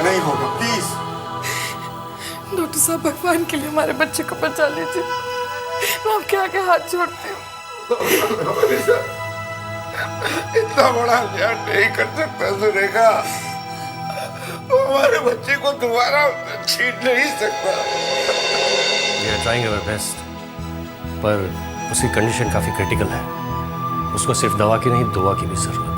जाना ही होगा, please. Doctor साहब, भगवान के लिए हमारे बच्चे को बचा लीजिए। मैं आपके आगे हाथ जोड़ती हूँ। इतना बड़ा अन्याय नहीं कर सकता सुरेखा। वो हमारे बच्चे को दोबारा छीन नहीं सकता। We are trying our best, पर उसकी कंडीशन काफी क्रिटिकल है। उसको सिर्फ दवा की नहीं, दुआ की भी जरूरत है।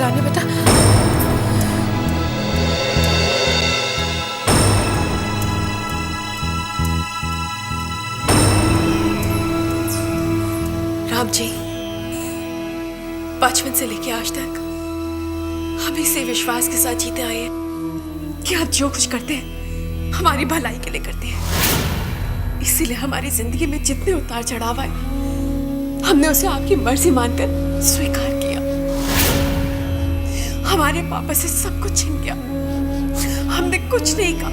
रानी बेटा, राम जी, बचपन से लेके आज तक हम इसी विश्वास के साथ जीते आए हैं कि आप जो कुछ करते हैं हमारी भलाई के लिए करते हैं। इसीलिए हमारी जिंदगी में जितने उतार चढ़ाव आए, हमने उसे आपकी मर्जी मानकर स्वीकार किया। हमारे पापा से सब कुछ छीन गया, हमने कुछ नहीं कहा।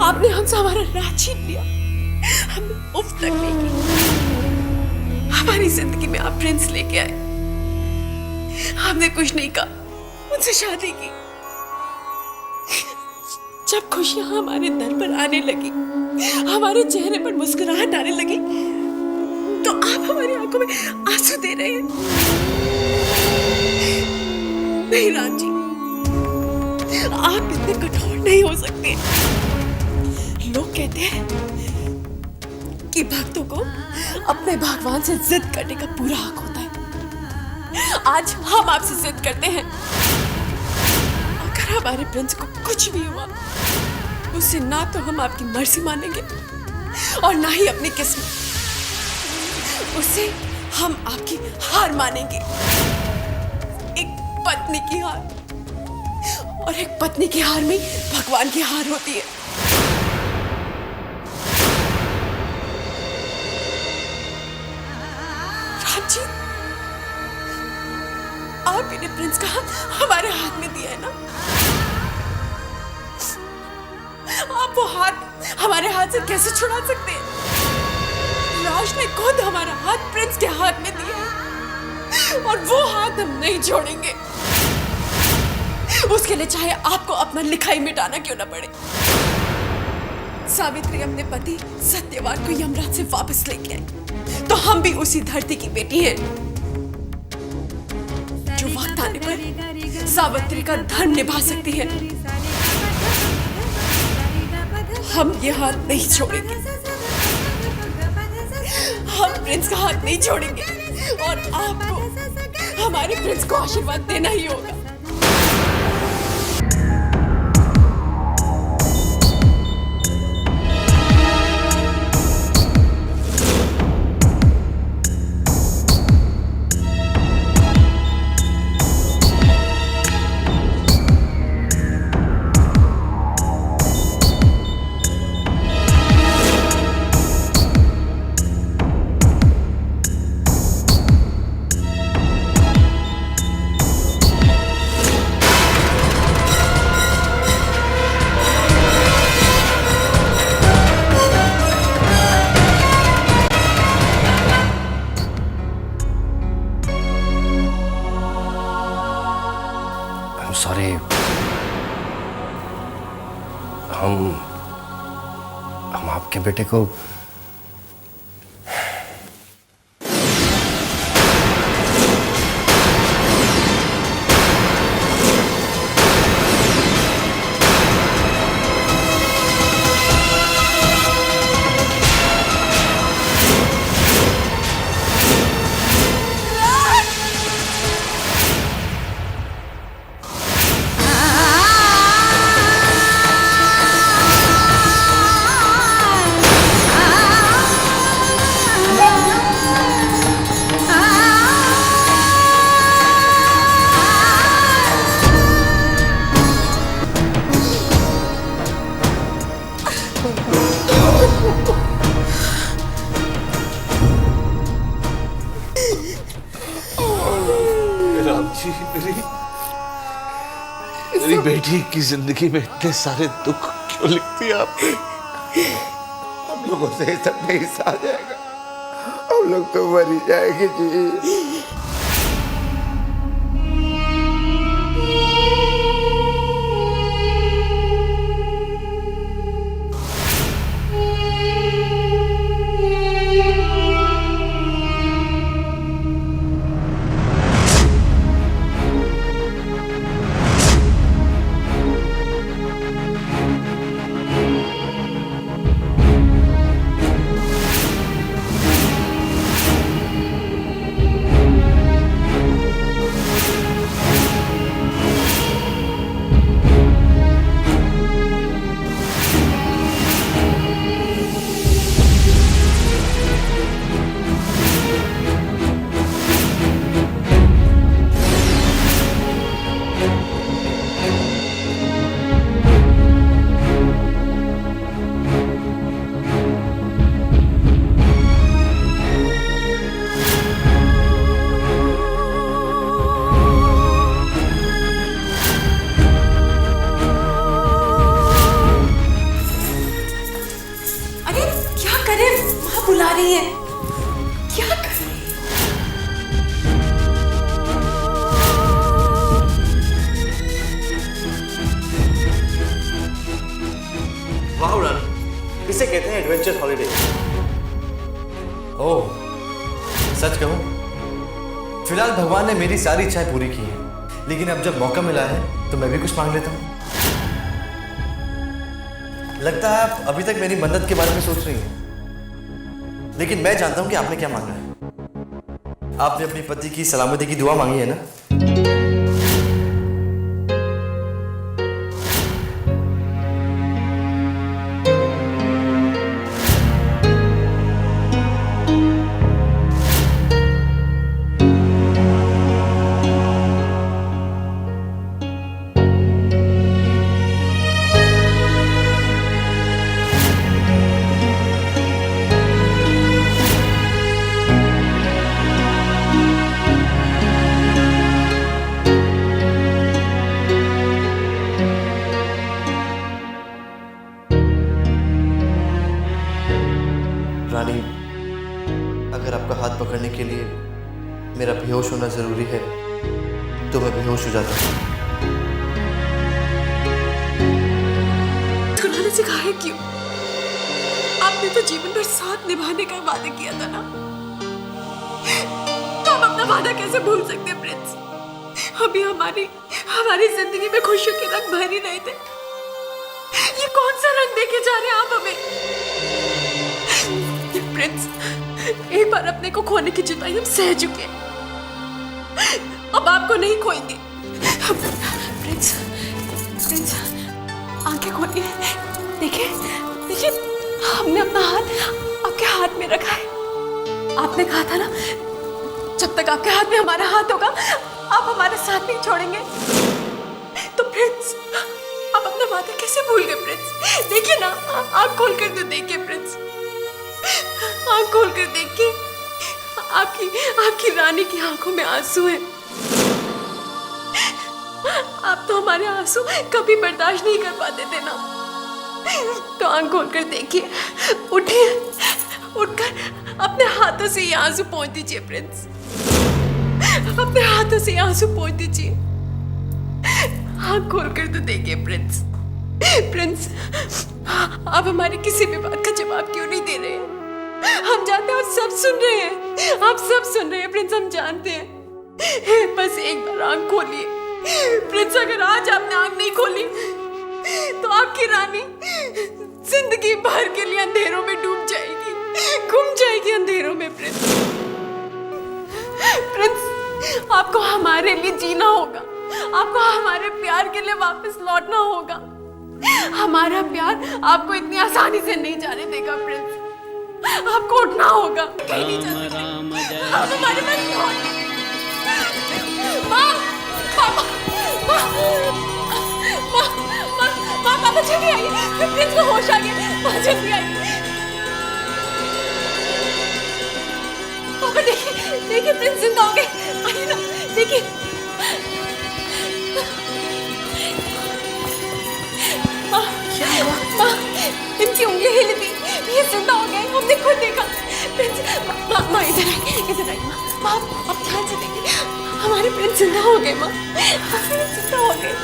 आपने हमसे हमारा राज छीन लिया, हमने उफ तक नहीं की। हमारी जिंदगी में आप प्रिंस लेके आए, हमने कुछ नहीं कहा, उनसे शादी की। जब खुशियां हमारे दर पर आने लगी, हमारे चेहरे पर मुस्कुराहट आने लगी, तो आप हमारी आंखों में आंसू दे रहे हैं। नहीं राम जी, आप इतने कठोर नहीं हो सकते। लोग कहते हैं कि भक्तों को अपने भगवान से जिद करने का पूरा हक होता है। आज हम आपसे जिद करते हैं, अगर हमारे प्रिंस को कुछ भी हुआ, उससे ना तो हम आपकी मर्जी मानेंगे और ना ही अपनी किस्मत। उससे हम आपकी हार मानेंगे। एक पत्नी की हार, और एक पत्नी की हार में भगवान की हार होती है। राम जी, आपने प्रिंस का हाथ हमारे हाथ में दिया है ना? आप वो हाथ हमारे हाथ से कैसे छुड़ा सकते हैं? राज ने खुद हमारा हाथ प्रिंस के हाथ में दिया है, और वो हाथ हम नहीं छोड़ेंगे। उसके लिए चाहे आपको अपना लिखाई मिटाना क्यों ना पड़े। सावित्री अपने पति सत्यवान को यमराज से वापस लेके आई, तो हम भी उसी धरती की बेटी हैं, जो वक्त आने पर सावित्री का धर्म निभा सकती है। हम ये हाथ नहीं छोड़ेंगे, हम प्रिंस का हाथ नहीं छोड़ेंगे, और आपको हमारे प्रिंस को आशीर्वाद देना ही होगा। सॉरी, हम आपके बेटे को मेरी बेटी की जिंदगी में इतने सारे दुख क्यों लिख दिया आपने? हम लोगों से सब नहीं सहा जाएगा, हम लोग तो मर ही जाएंगे जी। बुला रही है, क्या कर रही है? वाह रानी, इसे कहते हैं एडवेंचर हॉलिडे। ओह, सच कहूं, फिलहाल भगवान ने मेरी सारी इच्छाएं पूरी की हैं, लेकिन अब जब मौका मिला है तो मैं भी कुछ मांग लेता हूं। लगता है आप अभी तक मेरी मन्नत के बारे में सोच रही हैं, लेकिन मैं जानता हूं कि आपने क्या मांगा है। आपने अपनी पति की सलामती की दुआ मांगी है ना? रानी, अगर आपका हाथ पकड़ने के लिए मेरा बेहोश होना जरूरी है तो मैं बेहोश हो जाता हूँ। उन्होंने सिखाया क्यों? आपने तो जीवन भर साथ निभाने का वादा किया था ना, तो हम अपना वादा कैसे भूल सकते हैं प्रिंस? अभी हमारी जिंदगी में खुशियों के रंग भर ही रहे थे। ये कौन सा रंग देके जा रहे हैं आप हमें? प्रिंस, एक बार अपने को खोने की जुदाई हम सह चुके हैं, अब आपको नहीं खोएंगे। प्रिंस, प्रिंस, आंखें खोलिए, देखिए, देखिए, हमने अपना हाथ आपके हाथ में रखा है। आपने कहा था ना, जब तक आपके हाथ में हमारा हाथ होगा आप हमारे साथ नहीं छोड़ेंगे। तो प्रिंस, आप अपना वादा कैसे भूल गए प्रिंस? देखिए ना, आंख खोल कर तो देखिए प्रिंस, आंख खोल कर देखिए, आपकी रानी की आंखों में आंसू हैं। आप तो हमारे आंसू कभी बर्दाश्त नहीं कर पाते थे ना, तो आंख खोल कर देखिए, उठिए, उठकर अपने हाथों से ये आंसू पोंछ दीजिए प्रिंस, अपने हाथों से आंसू पोंछ दीजिए। आंख खोल कर तो देखिए प्रिंस। प्रिंस, आप हमारी किसी भी बात का जवाब क्यों नहीं दे रहे हैं? हम जानते हैं, आप सब सुन रहे हैं, आप सब सुन रहे हैं प्रिंस, हम जानते हैं। बस एक बार आंख खोलिए प्रिंस। अगर आज आपने आंख नहीं खोली तो आपकी रानी जिंदगी भर के लिए अंधेरों में डूब जाएगी, गुम जाएगी अंधेरों में। प्रिंस, प्रिंस, आपको हमारे लिए जीना होगा, आपको हमारे प्यार के लिए वापस लौटना होगा। हमारा प्यार आपको इतनी आसानी से नहीं जाने देगा प्रिंस, आपको उठना होगा। कहीं नहीं जा सकते, आप हमारे पास लौट। माँ, पापा, माँ, माँ, माँ, माँ, पापा जल्दी आइए, प्रिंस को होश आ गया, माँ जल्दी आइए। पापा देखिए, देखिए प्रिंस जिंदा हो गए, आइए ना, देखिए। माँ, इनकी उंगली हिली थी, ये जिंदा हो गए, हमने खुद देखा। माँ इधर आई माँ, आप ध्यान से देखिए, हमारे प्रिंस जिंदा हो गए माँ, हमारे जिंदा हो गए।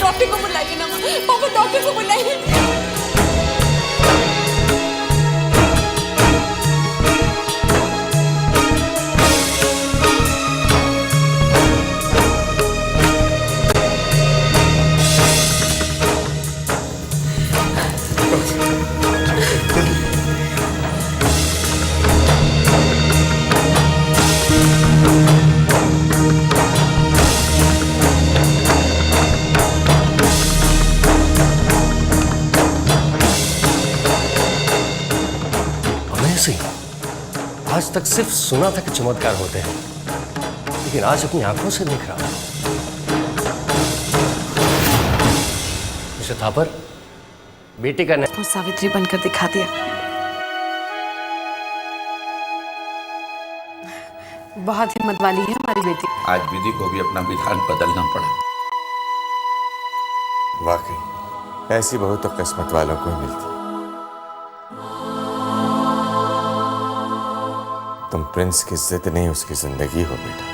डॉक्टर को बुलाइए ना माँ, पापा डॉक्टर को बुलाइए। आज तक सिर्फ सुना था कि चमत्कार होते हैं, लेकिन आज अपनी आंखों से देख रहा हूं। मिस्टर थापर, बेटे का वो सावित्री बनकर दिखा दिया। बहुत हिम्मत वाली है हमारी बेटी। आज विधि को भी अपना विधान बदलना पड़ा। वाकई ऐसी बहू तो किस्मत वालों को ही मिलती। तुम प्रिंस की जिद नहीं, उसकी जिंदगी हो बेटा।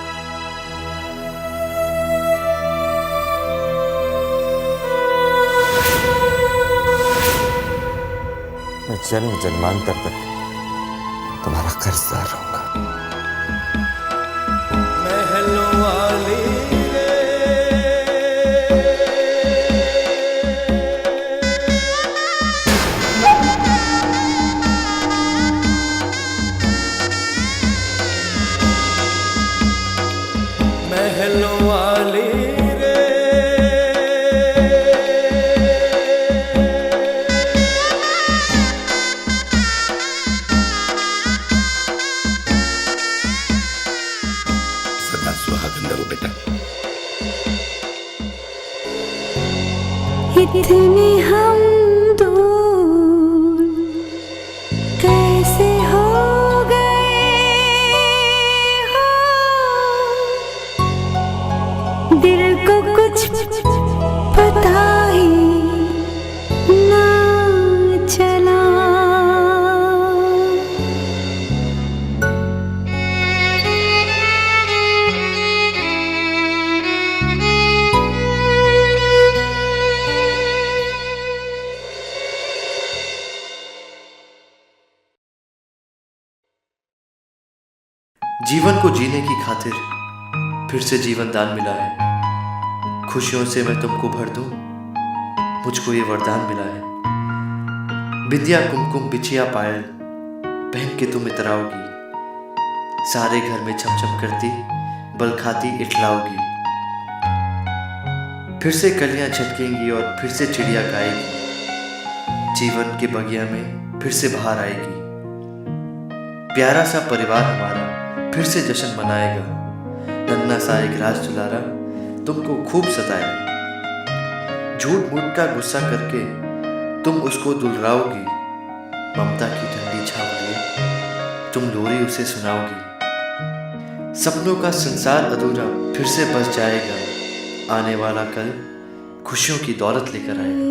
मैं जन्म जन्मांतर तक तुम्हारा कर्जदार रहूंगा। सदा सुहागन रहो बेटा। इतने हम दूर कैसे हो गए हो, दिल को कुछ पता ही ना चला। जीवन को जीने की खातिर फिर से जीवन दान मिला है। खुशियों से मैं तुमको भर दूं, मुझको ये वरदान मिला है। विद्या कुमकुम बिछिया पायल पहन के तुम इतराओगी, सारे घर में छमछम करती बल खाती इठलाओगी। फिर से कलियां झटकेंगी और फिर से चिड़िया गाएगी। जीवन के बगिया में फिर से बाहर आएगी। प्यारा सा परिवार हमारा फिर से जश्न मनाएगा। नन्हा सा एक राज दुलारा तुमको खूब सताएगा। झूठ मूठ का गुस्सा करके तुम उसको दुलराओगी। ममता की ठंडी छाव लिए तुम लोरी उसे सुनाओगी। सपनों का संसार अधूरा फिर से बस जाएगा। आने वाला कल खुशियों की दौलत लेकर आएगा।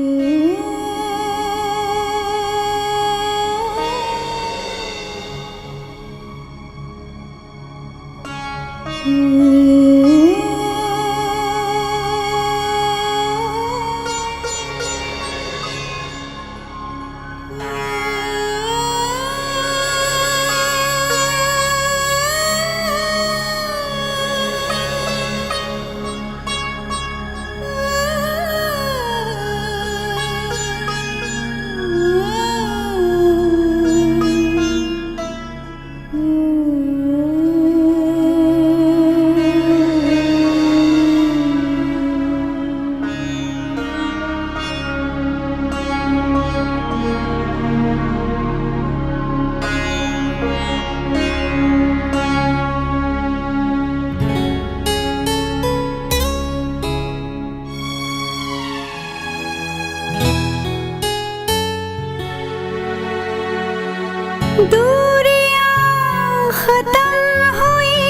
दूरियां खत्म हुई,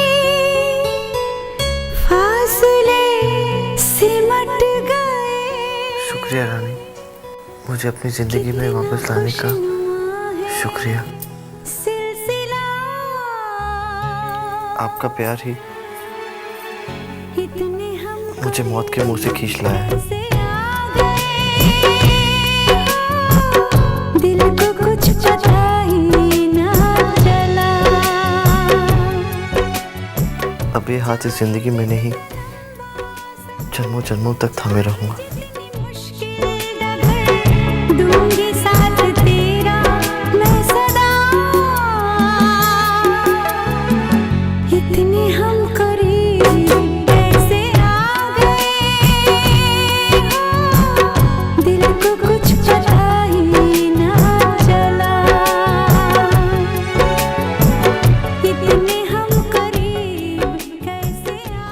मुझे अपनी जिंदगी में वापस लाने का शुक्रिया। सिलसिला आपका प्यार ही इतने हम मुझे मौत के मुंह से खींच लाया है। से आ गए, दिल को कुछ पता ही ना चला। अब ये हाथ इस जिंदगी में नहीं, जन्मों जन्मों तक थामे रहूंगा। दूंगी साथ तेरा मैं सदा, इतने हम करीब कैसे आ गए, दिल को कुछ पता ही ना चला। इतने हम करीब कैसे आ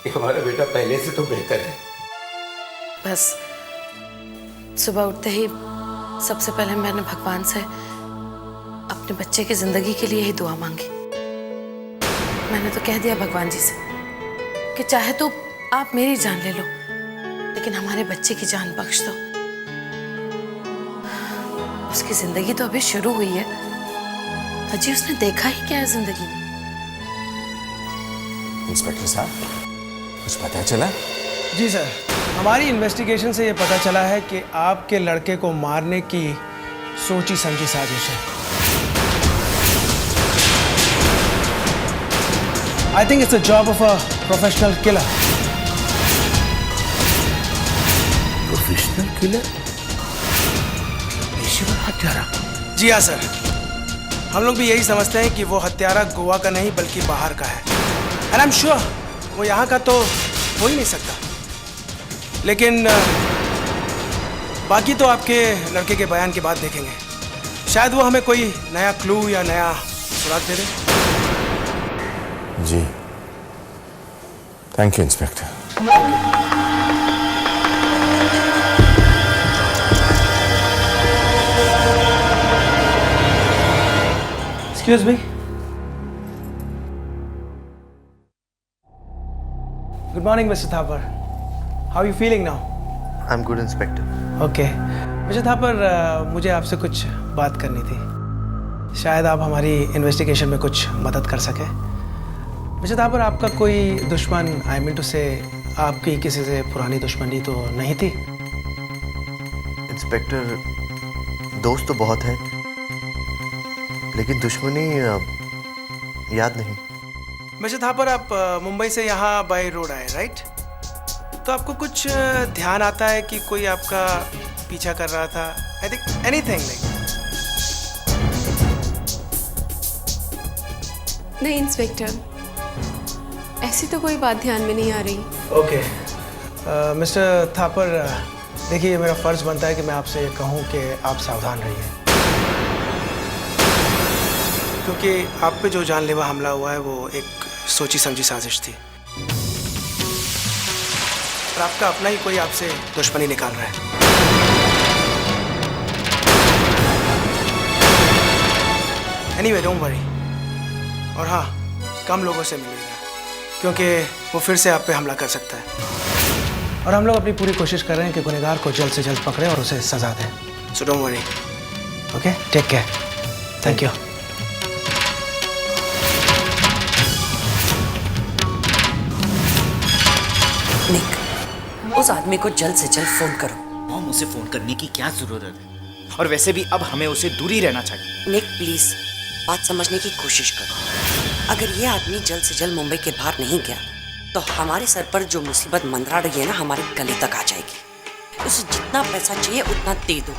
ये हमारा बेटा पहले से तो बेहतर है। बस सुबह उठते ही सबसे पहले मैंने भगवान से अपने बच्चे की जिंदगी के लिए ही दुआ मांगी। मैंने तो कह दिया भगवान जी से कि चाहे तो आप मेरी जान ले लो, लेकिन हमारे बच्चे की जान बख्श दो। उसकी जिंदगी तो अभी शुरू हुई है, अजी उसने देखा ही क्या है जिंदगी में। इंस्पेक्टर साहब, कुछ पता चला? जी सर, हमारी इन्वेस्टिगेशन से ये पता चला है कि आपके लड़के को मारने की सोची समझी साजिश है। I think it's the job of a professional killer. Professional killer? पेशेवर हत्यारा? जी हाँ सर, हम लोग भी यही समझते हैं कि वो हत्यारा गोवा का नहीं बल्कि बाहर का है। एंड आई एम श्योर वो यहाँ का तो हो ही नहीं सकता। लेकिन बाकी तो आपके लड़के के बयान के बाद देखेंगे। शायद वो हमें कोई नया क्लू या नया सुराग दे दे। जी, thank you inspector. Excuse me. Good morning mister Thapar, how you feeling now? I am good inspector. Okay mister Thapar, मुझे आपसे कुछ बात करनी थी। शायद आप हमारी इन्वेस्टिगेशन में कुछ मदद कर सकें। मिस्टर थापर, आपका कोई दुश्मन, आई मीन टू से आपकी किसी से पुरानी दुश्मनी तो नहीं थी? इंस्पेक्टर, दोस्त तो बहुत हैं, लेकिन दुश्मनी याद नहीं। मिस्टर थापर, आप मुंबई से यहाँ बाय रोड आए, राइट? तो आपको कुछ ध्यान आता है कि कोई आपका पीछा कर रहा था? I think anything like. नहीं इंस्पेक्टर, ऐसी तो कोई बात ध्यान में नहीं आ रही। ओके मिस्टर थापर, देखिए मेरा फर्ज बनता है कि मैं आपसे कहूँ कि आप सावधान रहिए, क्योंकि आप पे जो जानलेवा हमला हुआ है वो एक सोची समझी साजिश थी और आपका अपना ही कोई आपसे दुश्मनी निकाल रहा है। Anyway don't worry. और हाँ, कम लोगों से मिलिएगा, क्योंकि वो फिर से आप पे हमला कर सकता है। और हम लोग अपनी पूरी कोशिश कर रहे हैं कि गुनहगार को जल्द से जल्द पकड़े और उसे सजा दें। So don't worry. Okay, take care. Thank you. Nick, उस आदमी को जल्द से जल्द फोन करो। मॉम, उसे फोन करने की क्या जरूरत है? और वैसे भी अब हमें उसे दूर ही रहना चाहिए। निक प्लीज बात समझने की कोशिश करो। अगर ये आदमी जल्द से जल्द मुंबई के बाहर नहीं गया तो हमारे सर पर जो मुसीबत मंडरा रही है ना, हमारे गले तक आ जाएगी। उसे जितना पैसा चाहिए उतना दे दो,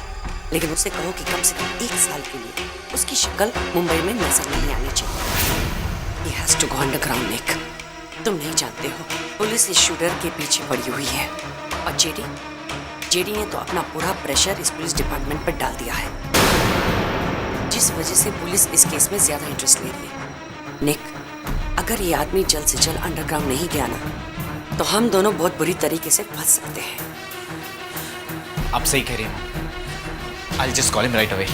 लेकिन उसे कहो कि कम से कम 1 साल के लिए उसकी शक्ल मुंबई में नजर नहीं आनी चाहिए। He has to go underground, निक। तुम नहीं जानते हो, पुलिस इस शूटर के पीछे पड़ी हुई है। और जेडी ने तो अपना पूरा प्रेशर इस पुलिस डिपार्टमेंट पर डाल दिया है, जिस वजह से पुलिस इस केस में ज्यादा इंटरेस्ट ले रही है। निक, अगर ये आदमी जल्द से जल्द अंडरग्राउंड नहीं गया ना, तो हम दोनों बहुत बुरी तरीके से फंस सकते हैं। आप सही कह रही हैं। I'll just call him right away.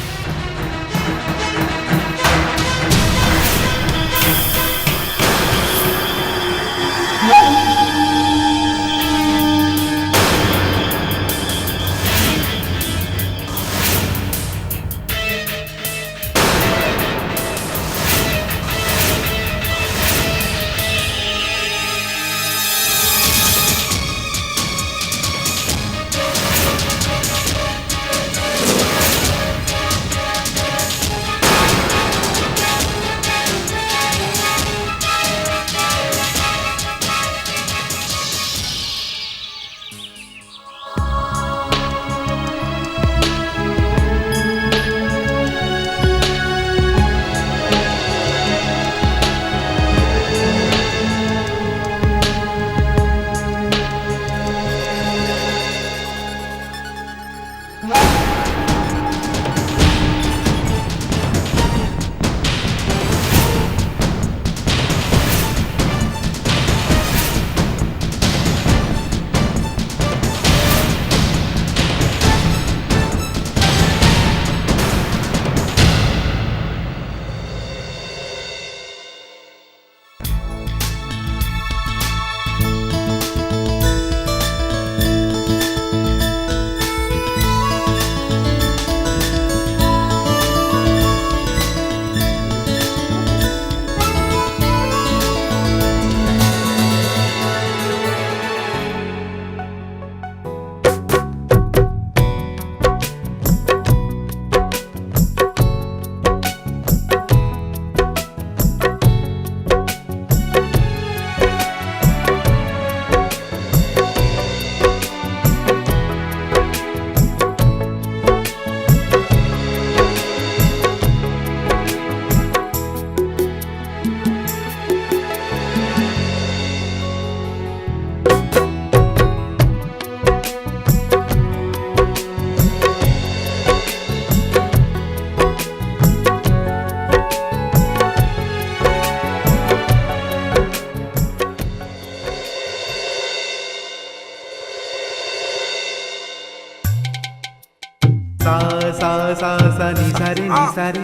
सा सा सा सा नि सा रे नि सा रे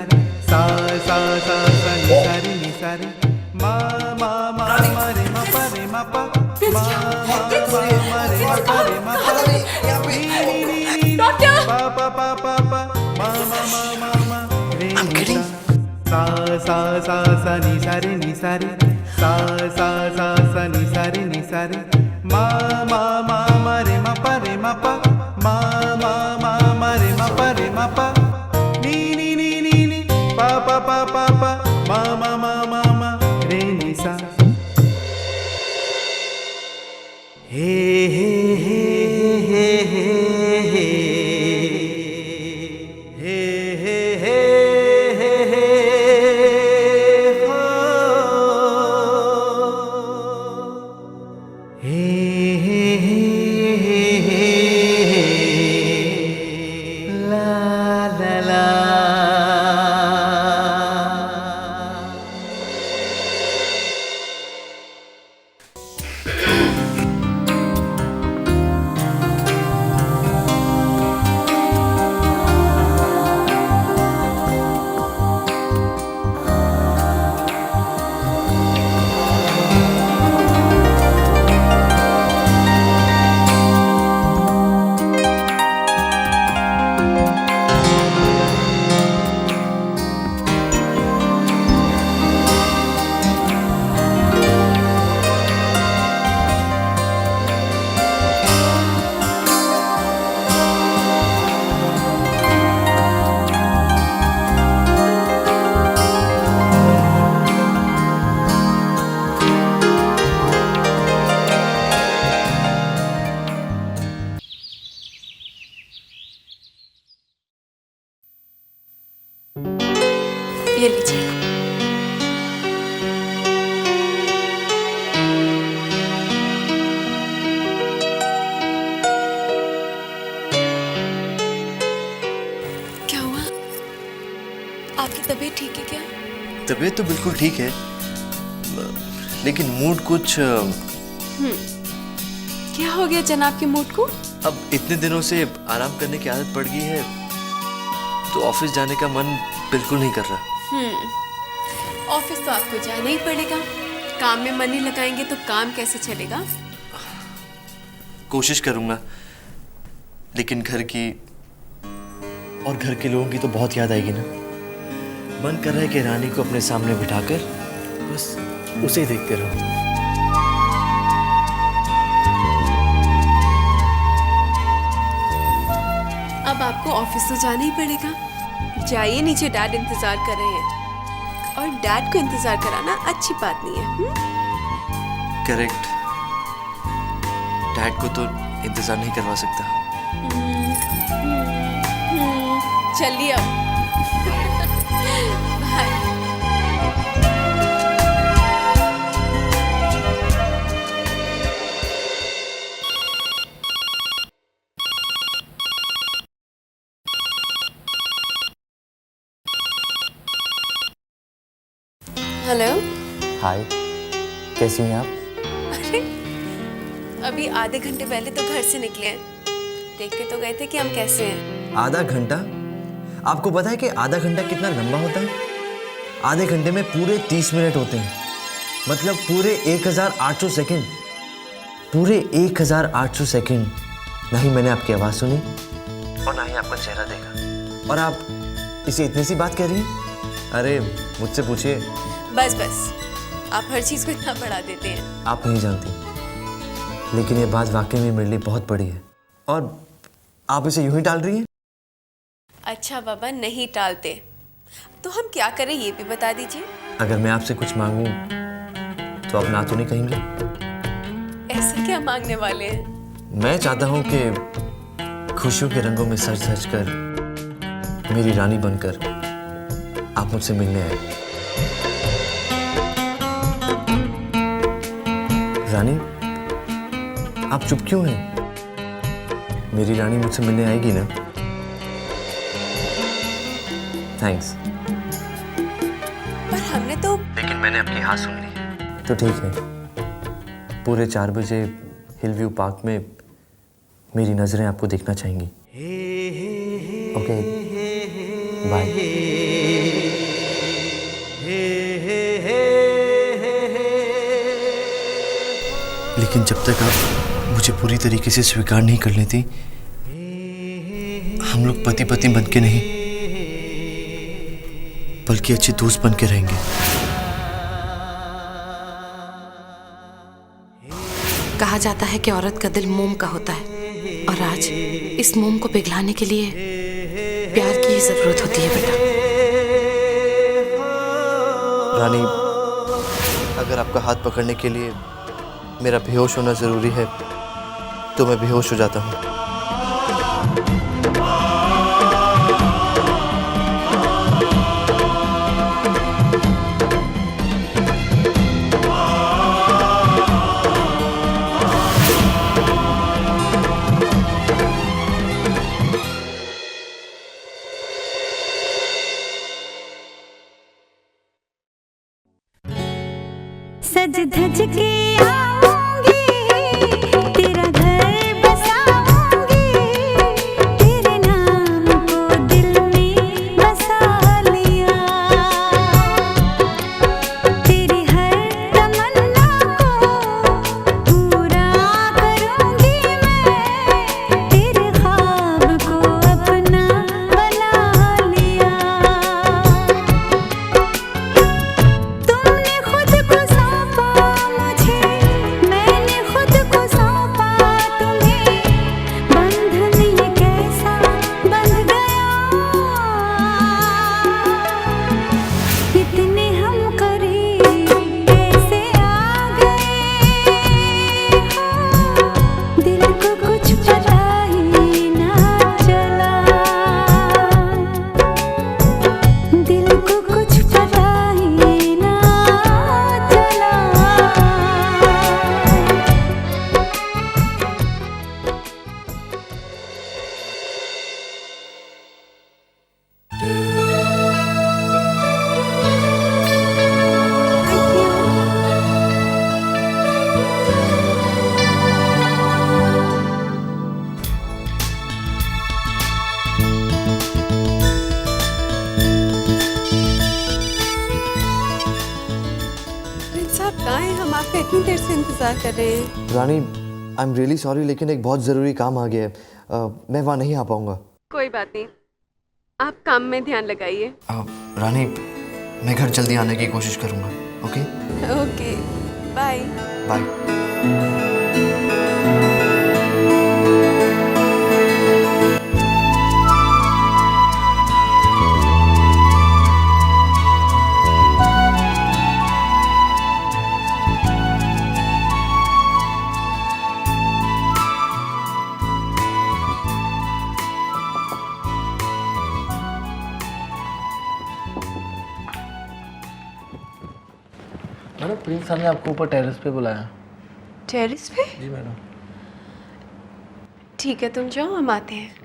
सा सा सा सा नि सा रे नि सा रे मा मा मा मा रे मा पा रे मा पा मा मा मा मा रे मा पा रे मा पा डॉक्टर पा पा पा पा पा मा मा मा मा मा रे नि सा सा सा सा नि सा रे नि सा रे सा सा सा सा नि सा रे नि सा रे मा मा मा मा रे मा पा रे मा पा मा मा मा मा रे मा पा रे मा पा नी नी नी नी नी पा पा पा पा पा मा मा मा मा मा रे नि सा हे हे हे हे हे हे हे हे हे हे हे हो हे हे हे हे ला ला ला ये लीजिए। क्या हुआ? आपकी तबीयत ठीक है क्या? तबीयत तो बिल्कुल ठीक है, लेकिन मूड कुछ क्या हो गया जनाब के मूड को? अब इतने दिनों से आराम करने की आदत पड़ गई है, तो ऑफिस जाने का मन बिल्कुल नहीं कर रहा। ऑफिस तो आपको जाना ही पड़ेगा। काम में मन नहीं लगाएंगे तो काम कैसे चलेगा? कोशिश करूंगा, लेकिन घर की और घर के लोगों की तो बहुत याद आएगी ना। मन कर रहा है कि रानी को अपने सामने बिठाकर बस उसे ही देखते रहो। अब आपको ऑफिस तो जाना ही पड़ेगा। जाइए, नीचे डैड इंतजार कर रहे हैं, और डैड को इंतजार कराना अच्छी बात नहीं है। करेक्ट, डैड को तो इंतजार नहीं करवा सकता। चलिए अब बाय। हेलो। हाय, कैसी हैं आप? अरे अभी आधे घंटे पहले तो घर से निकले हैं। देख के तो गए थे कि हम कैसे हैं। आधा घंटा? आपको पता है कि आधा घंटा कितना लंबा होता है? आधे घंटे में पूरे 30 मिनट होते हैं, मतलब पूरे 1800 सेकंड। पूरे 1800 सेकंड। ना ही मैंने आपकी आवाज़ सुनी और ना ही आपका चेहरा देखा, और आप इसे इतनी सी बात कह रही हैं? अरे मुझसे पूछिए। बस बस, आप हर चीज़ को इतना बढ़ा देते हैं। आप नहीं जानती, लेकिन ये बात वाकई में मेरे लिए बहुत बड़ी है, और आप इसे यूं ही टाल रही हैं। अच्छा बाबा, नहीं टालते तो हम क्या करें ये भी बता दीजिए। अगर मैं आपसे कुछ मांगूं तो आप ना तो नहीं कहेंगे? ऐसा क्या मांगने वाले हैं? मैं चाहता हूं कि खुशियों के रंगों में सज धज कर मेरी रानी बनकर आप मुझसे मिलने आए। रानी, आप चुप क्यों हैं? मेरी रानी मुझसे मिलने आएगी ना? थैंक्स। पर हमने तो। लेकिन मैंने आपकी हाँ सुन ली। तो ठीक है, पूरे 4 बजे हिल व्यू पार्क में मेरी नजरें आपको देखना चाहेंगी। Okay bye. लेकिन जब तक आप मुझे पूरी तरीके से स्वीकार नहीं कर लेती, हम लोग पति पत्नी बन के नहीं बल्कि अच्छे दोस्त बन के रहेंगे। कहा जाता है कि औरत का दिल मोम का होता है और आज इस मोम को पिघलाने के लिए प्यार की ही जरूरत होती है बेटा। रानी, अगर आपका हाथ पकड़ने के लिए मेरा बेहोश होना जरूरी है तो मैं बेहोश हो जाता हूँ। सज धज के आऊंगी, तेरा घर बसाऊंगी, तेरे नाम को दिल में बसा लिया, तेरी हर तमन्ना को पूरा करूंगी मैं, तेरे ख्वाब को अपना बना लिया। तुमने खुद को सौंपा मुझे, मैंने खुद को सौंपा तुम्हें, बंधन ये कैसा बंध गया, इतने हम करीब कैसे आ गए, दिल को कुछ पता ही ना चला, दिल को कुछ पता ही ना चला। प्रिंस साहब कहाँ हैं? हम आपका इतनी देर से इंतजार कर रहे हैं। रानी, आई एम रियली सॉरी, लेकिन एक बहुत ज़रूरी काम आ गया है। मैं वहाँ नहीं आ पाऊँगा। कोई बात नहीं, आप काम में ध्यान लगाइए। रानी, मैं घर जल्दी आने की कोशिश करूँगा। Okay okay bye. Bye. Madam, Prince sir ने आपको ऊपर टेरेस पे बुलाया। टेरेस पे? जी मैडम। ठीक है, तुम जाओ, हम आते हैं।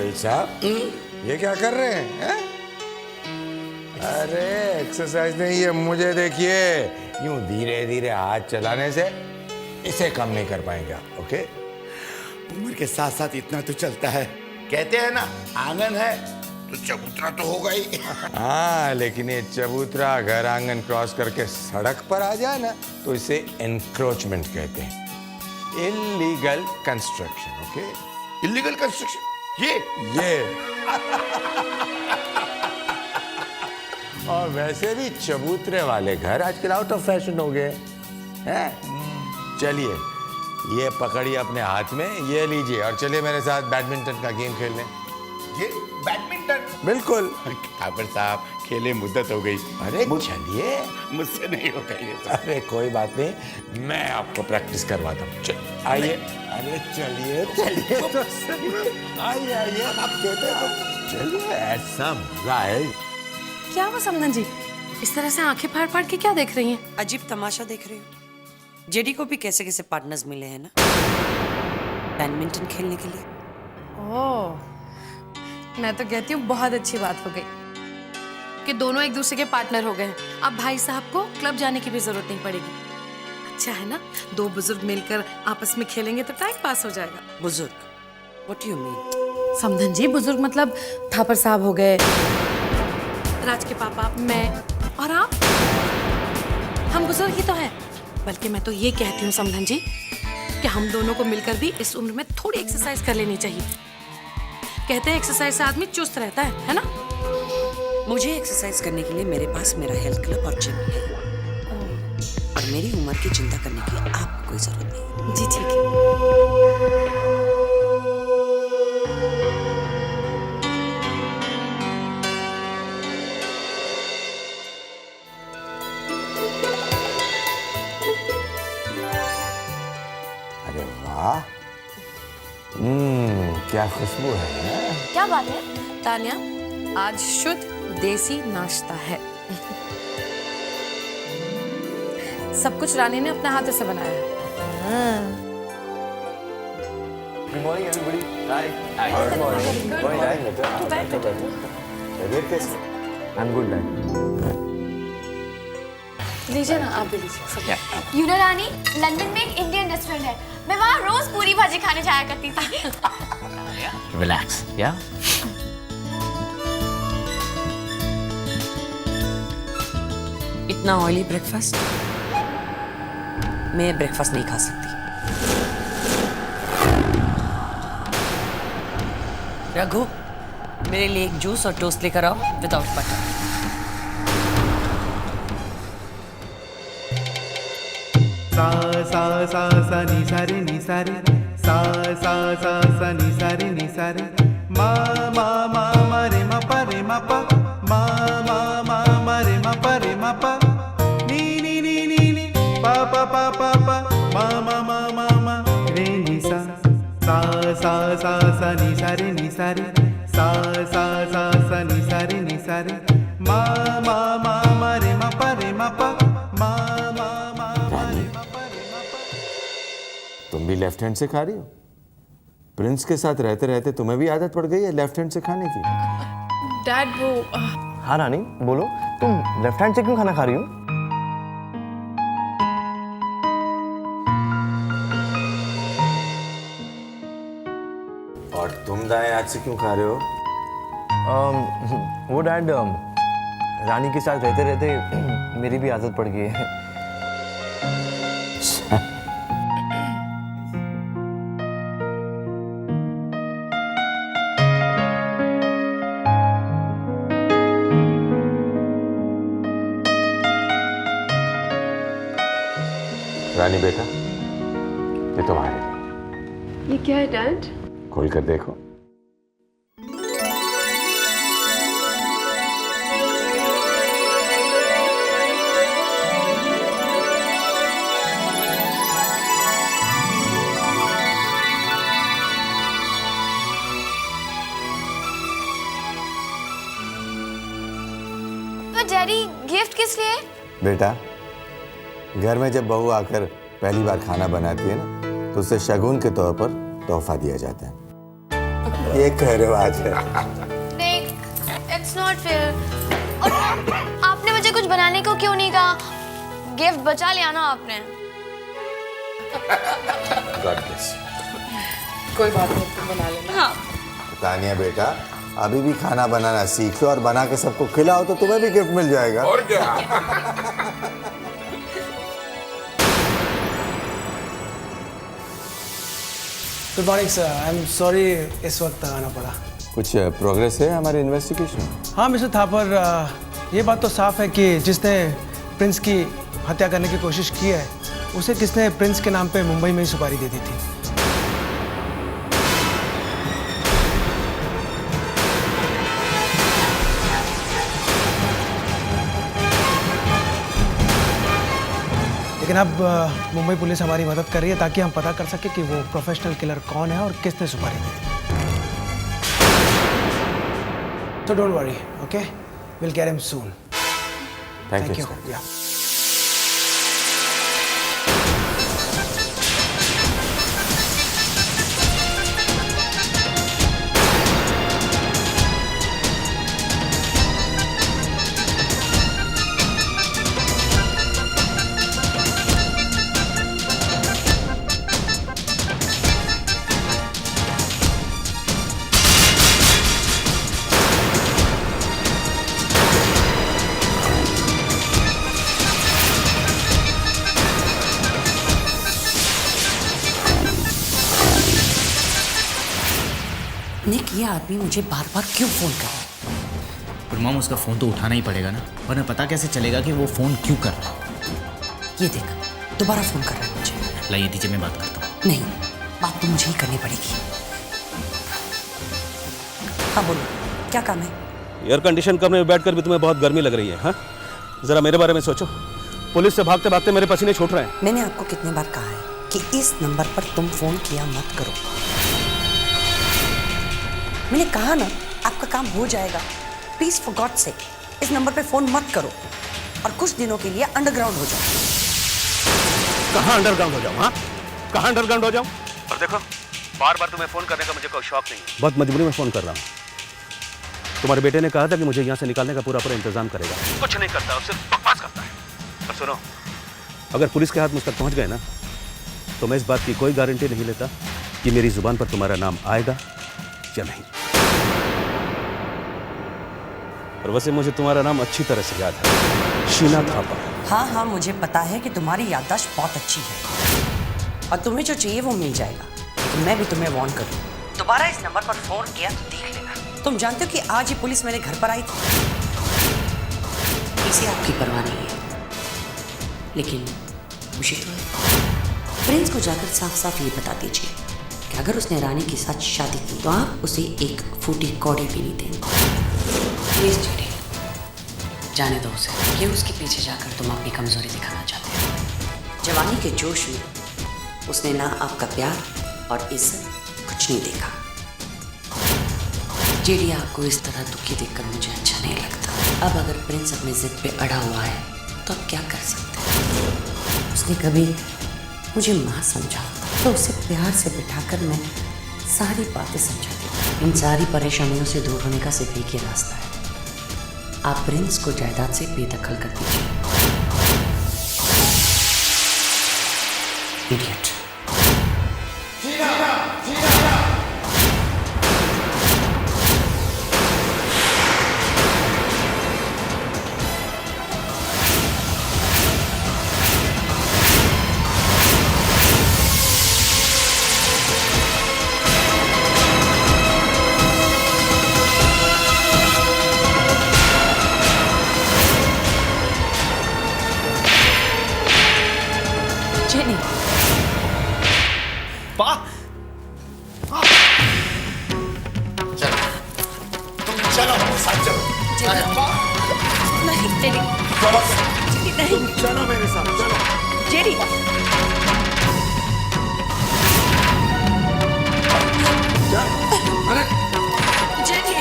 वकील साहब, ये क्या कर रहे हैं? अरे एक्सरसाइज नहीं, ये मुझे देखिए, यूं धीरे धीरे हाथ चलाने से इसे कम नहीं कर पाएंगे आप। ओके, उम्र के साथ साथ इतना तो चलता है। कहते हैं ना, आंगन है तो चबूतरा तो होगा ही। हाँ, लेकिन ये चबूतरा घर आंगन क्रॉस करके सड़क पर आ जाए ना, तो इसे एनक्रोचमेंट कहते हैं, illegal construction. Okay, illegal construction, ये और वैसे भी चबूतरे वाले घर आजकल आउट ऑफ फैशन हो गए हैं। चलिए, ये पकड़िए अपने हाथ में, ये लीजिए और चलिए मेरे साथ बैडमिंटन का गेम खेलने। ये बैडमिंटन? बिल्कुल। खाबर साहब, खेले मुद्दत हो गई। अरे चलिए, मुझसे नहीं होगा ये। अरे कोई बात नहीं, मैं आपको प्रैक्टिस करवाता हूँ। चलिए आइए। अरे चलिए चलिए तो सही। आइए आइए, आप कहते हो चलिए, ऐसा मजा है। क्या हुआ समधन जी, इस तरह से आंखें फाड़ फाड़ के क्या देख रही हैं? अजीब तमाशा देख रही हो। जेडी को भी कैसे कैसे पार्टनर्स मिले हैं ना बैडमिंटन खेलने के लिए। ओह, मैं तो कहती हूँ बहुत अच्छी बात हो गई कि दोनों एक दूसरे के पार्टनर हो गए हैं। अब भाई साहब को क्लब जाने की भी जरूरत नहीं पड़ेगी। अच्छा है ना, दो बुजुर्ग मिलकर आपस में खेलेंगे तो टाइम पास हो जाएगा। बुजुर्ग? What do you mean? समधन जी, बुजुर्ग मतलब थापर साहब हो गए, राज के पापा, मैं और आप, हम बुजुर्ग ही तो हैं। बल्कि मैं तो ये कहती हूँ समधन जी कि हम दोनों को मिलकर भी इस उम्र में थोड़ी एक्सरसाइज कर लेनी चाहिए। कहते हैं एक्सरसाइज से आदमी चुस्त रहता है ना? मुझे एक्सरसाइज करने के लिए मेरे पास मेरा हेल्थ क्लब और जिम है, और मेरी उम्र की चिंता करने की आपको कोई जरूरत नहीं। जी ठीक है। अरे वाह, क्या खुशबू है ना? क्या बात है तान्या, आज शुद्ध देसी नाश्ता है। सब कुछ रानी ने अपने हाथों से बनाया है। Good morning everybody. Hi. Good morning. I am good dad. लीजिए ना, आप भी लीजिए। यू नो रानी, लंदन में एक इंडियन रेस्टोरेंट है, मैं वहाँ रोज पूरी भाजी खाने जाया करती थी। रिलैक्स, या? इतना ऑयली ब्रेकफास्ट मैं ब्रेकफास्ट नहीं खा सकती। रघु, मेरे लिए एक जूस और टोस्ट लेकर आओ विदाउट बटर। सा सा सा सा नि सा रे नि सा रे, सा सा सा सा नि सा रे नि सा रे, मा मा मा मा रे मा पा रे मा पा, मा मा मा मा रे मा पा रे मा पा, नी नी नी नी नी पा पा पा पा पा, मा मा मा मा मा रे नि सा, सा सा सा सा नि सा रे नि सा रे, सा सा सा सा नि सा रे नि सा रे, मा मा मा मा रे मा पा रे मा पा, मा मा मा मा रे मा पा रे मा पा। तुम भी लेफ्ट हैंड से खा रही हो? प्रिंस के साथ रहते रहते तुम्हें भी आदत पड़ गई है लेफ्ट हैंड से खाने की? डैड वो हाँ रानी, बोलो, तुम लेफ्ट हैंड से क्यों खाना खा रही हो? और तुम दाएं हाथ से क्यों खा रहे हो? वो डैड, रानी के साथ रहते रहते मेरी भी आदत पड़ गई है। रानी बेटा, ये तुम्हारे लिए। ये क्या है डैड? खोल कर देखो। तो डैडी, गिफ्ट किस लिए? बेटा, घर में जब बहू आकर पहली बार खाना बनाती है ना, तो उसे शगुन के तौर पर तोहफा दिया जाता है। ये कह रहे हो आज है। देख, इट्स नॉट फेयर। और आपने मुझे कुछ बनाने को क्यों नहीं कहा? गिफ्ट बचा लिया ना आपने। God bless. कोई बात नहीं, तुम बना लेना। हाँ। तानिया बेटा, अभी भी खाना बनाना सीख लो और बना के सबको खिलाओ तो तुम्हें भी गिफ्ट मिल जाएगा। और क्या? Good morning sir, I am sorry इस वक्त आना पड़ा। कुछ प्रोग्रेस है हमारे इन्वेस्टिगेशन? हाँ मिस्टर थापर, ये बात तो साफ है कि जिसने प्रिंस की हत्या करने की कोशिश की है उसे किसने प्रिंस के नाम पे मुंबई में ही सुपारी दे दी थी। लेकिन अब मुंबई पुलिस हमारी मदद कर रही है ताकि हम पता कर सके कि वो प्रोफेशनल किलर कौन है और किसने सुपारी दी थी। So don't worry, okay? We'll get him soon. Thank you. Yeah. निक, ये आदमी मुझे बार बार क्यों फोन कर रहा है? पर मॉम, उसका फोन तो उठाना ही पड़ेगा ना, वरना पता कैसे चलेगा कि वो फोन क्यों कर रहा है। ये देख, दोबारा फोन कर रहा है मुझे। लाइए दीजिए, मैं बात करता हूँ। नहीं, बात तो मुझे ही करनी पड़ेगी। हाँ बोलो, क्या काम है? एयर कंडीशन कमरे में बैठकर भी तुम्हें बहुत गर्मी लग रही है। हाँ, जरा मेरे बारे में सोचो। पुलिस से भागते भागते मेरे पसीने छूट रहे हैं। मैंने आपको कितनी बार कहा है कि इस नंबर पर तुम फोन किया मत करो। मैंने कहा ना, आपका काम हो जाएगा। प्लीज फॉर गॉड सेक इस नंबर पे फोन मत करो और कुछ दिनों के लिए अंडरग्राउंड हो जाओ। कहाँ अंडरग्राउंड हो जाऊँ? हाँ, कहाँ अंडरग्राउंड हो जाऊँ? और देखो, बार बार तुम्हें फोन करने का मुझे कोई शौक नहीं है। बहुत मजबूरी में फोन कर रहा हूँ। तुम्हारे बेटे ने कहा था कि मुझे यहाँ से निकालने का पूरा इंतजाम करेगा। कुछ नहीं करता, वो सिर्फ बकवास करता है। पर सुनो, अगर पुलिस के हाथ मुझ तक पहुँच गए ना, तो मैं इस बात की कोई गारंटी नहीं लेता कि मेरी जुबान पर तुम्हारा नाम आएगा या नहीं। और वैसे मुझे तुम्हारा नाम अच्छी तरह से याद है, शीना थापा। हाँ हाँ, मुझे पता है कि तुम्हारी याददाश्त बहुत अच्छी है और तुम्हें जो चाहिए वो मिल जाएगा। लेकिन मैं भी तुम्हें वार्न करूँ, दोबारा इस नंबर पर फोन किया तो देख लेना। तुम जानते हो कि आज ही पुलिस मेरे घर पर आई थी। इसे आपकी परवाह नहीं है, लेकिन मुझे तो है। प्रिंस को जाकर साफ साफ ये बता दीजिए कि अगर उसने रानी के साथ शादी की तो आप उसे एक फूटी कौड़ी भी नहीं देंगे। प्लीज जेडी, जाने दो उसे कि उसके पीछे जाकर तुम अपनी कमजोरी दिखाना चाहते हो। जवानी के जोश में उसने ना आपका प्यार और इज्जत कुछ नहीं देखा। जेडी, आपको इस तरह दुखी देखकर मुझे अच्छा नहीं लगता। अब अगर प्रिंस अपनी जिद पे अड़ा हुआ है तो अब क्या कर सकते हैं? उसने कभी मुझे माँ समझा तो उसे प्यार से बिठाकर मैं सारी बातें समझाती। इन सारी परेशानियों से दूर होने का सिर्फ एक ही रास्ता है, आप प्रिंस को जायदाद से बेदखल कर दीजिए। इडियट। चलो मेरे साथ चलो। नहीं जेडी, नहीं, चलो मेरे साथ चलो। जेडी। अरे जेडी,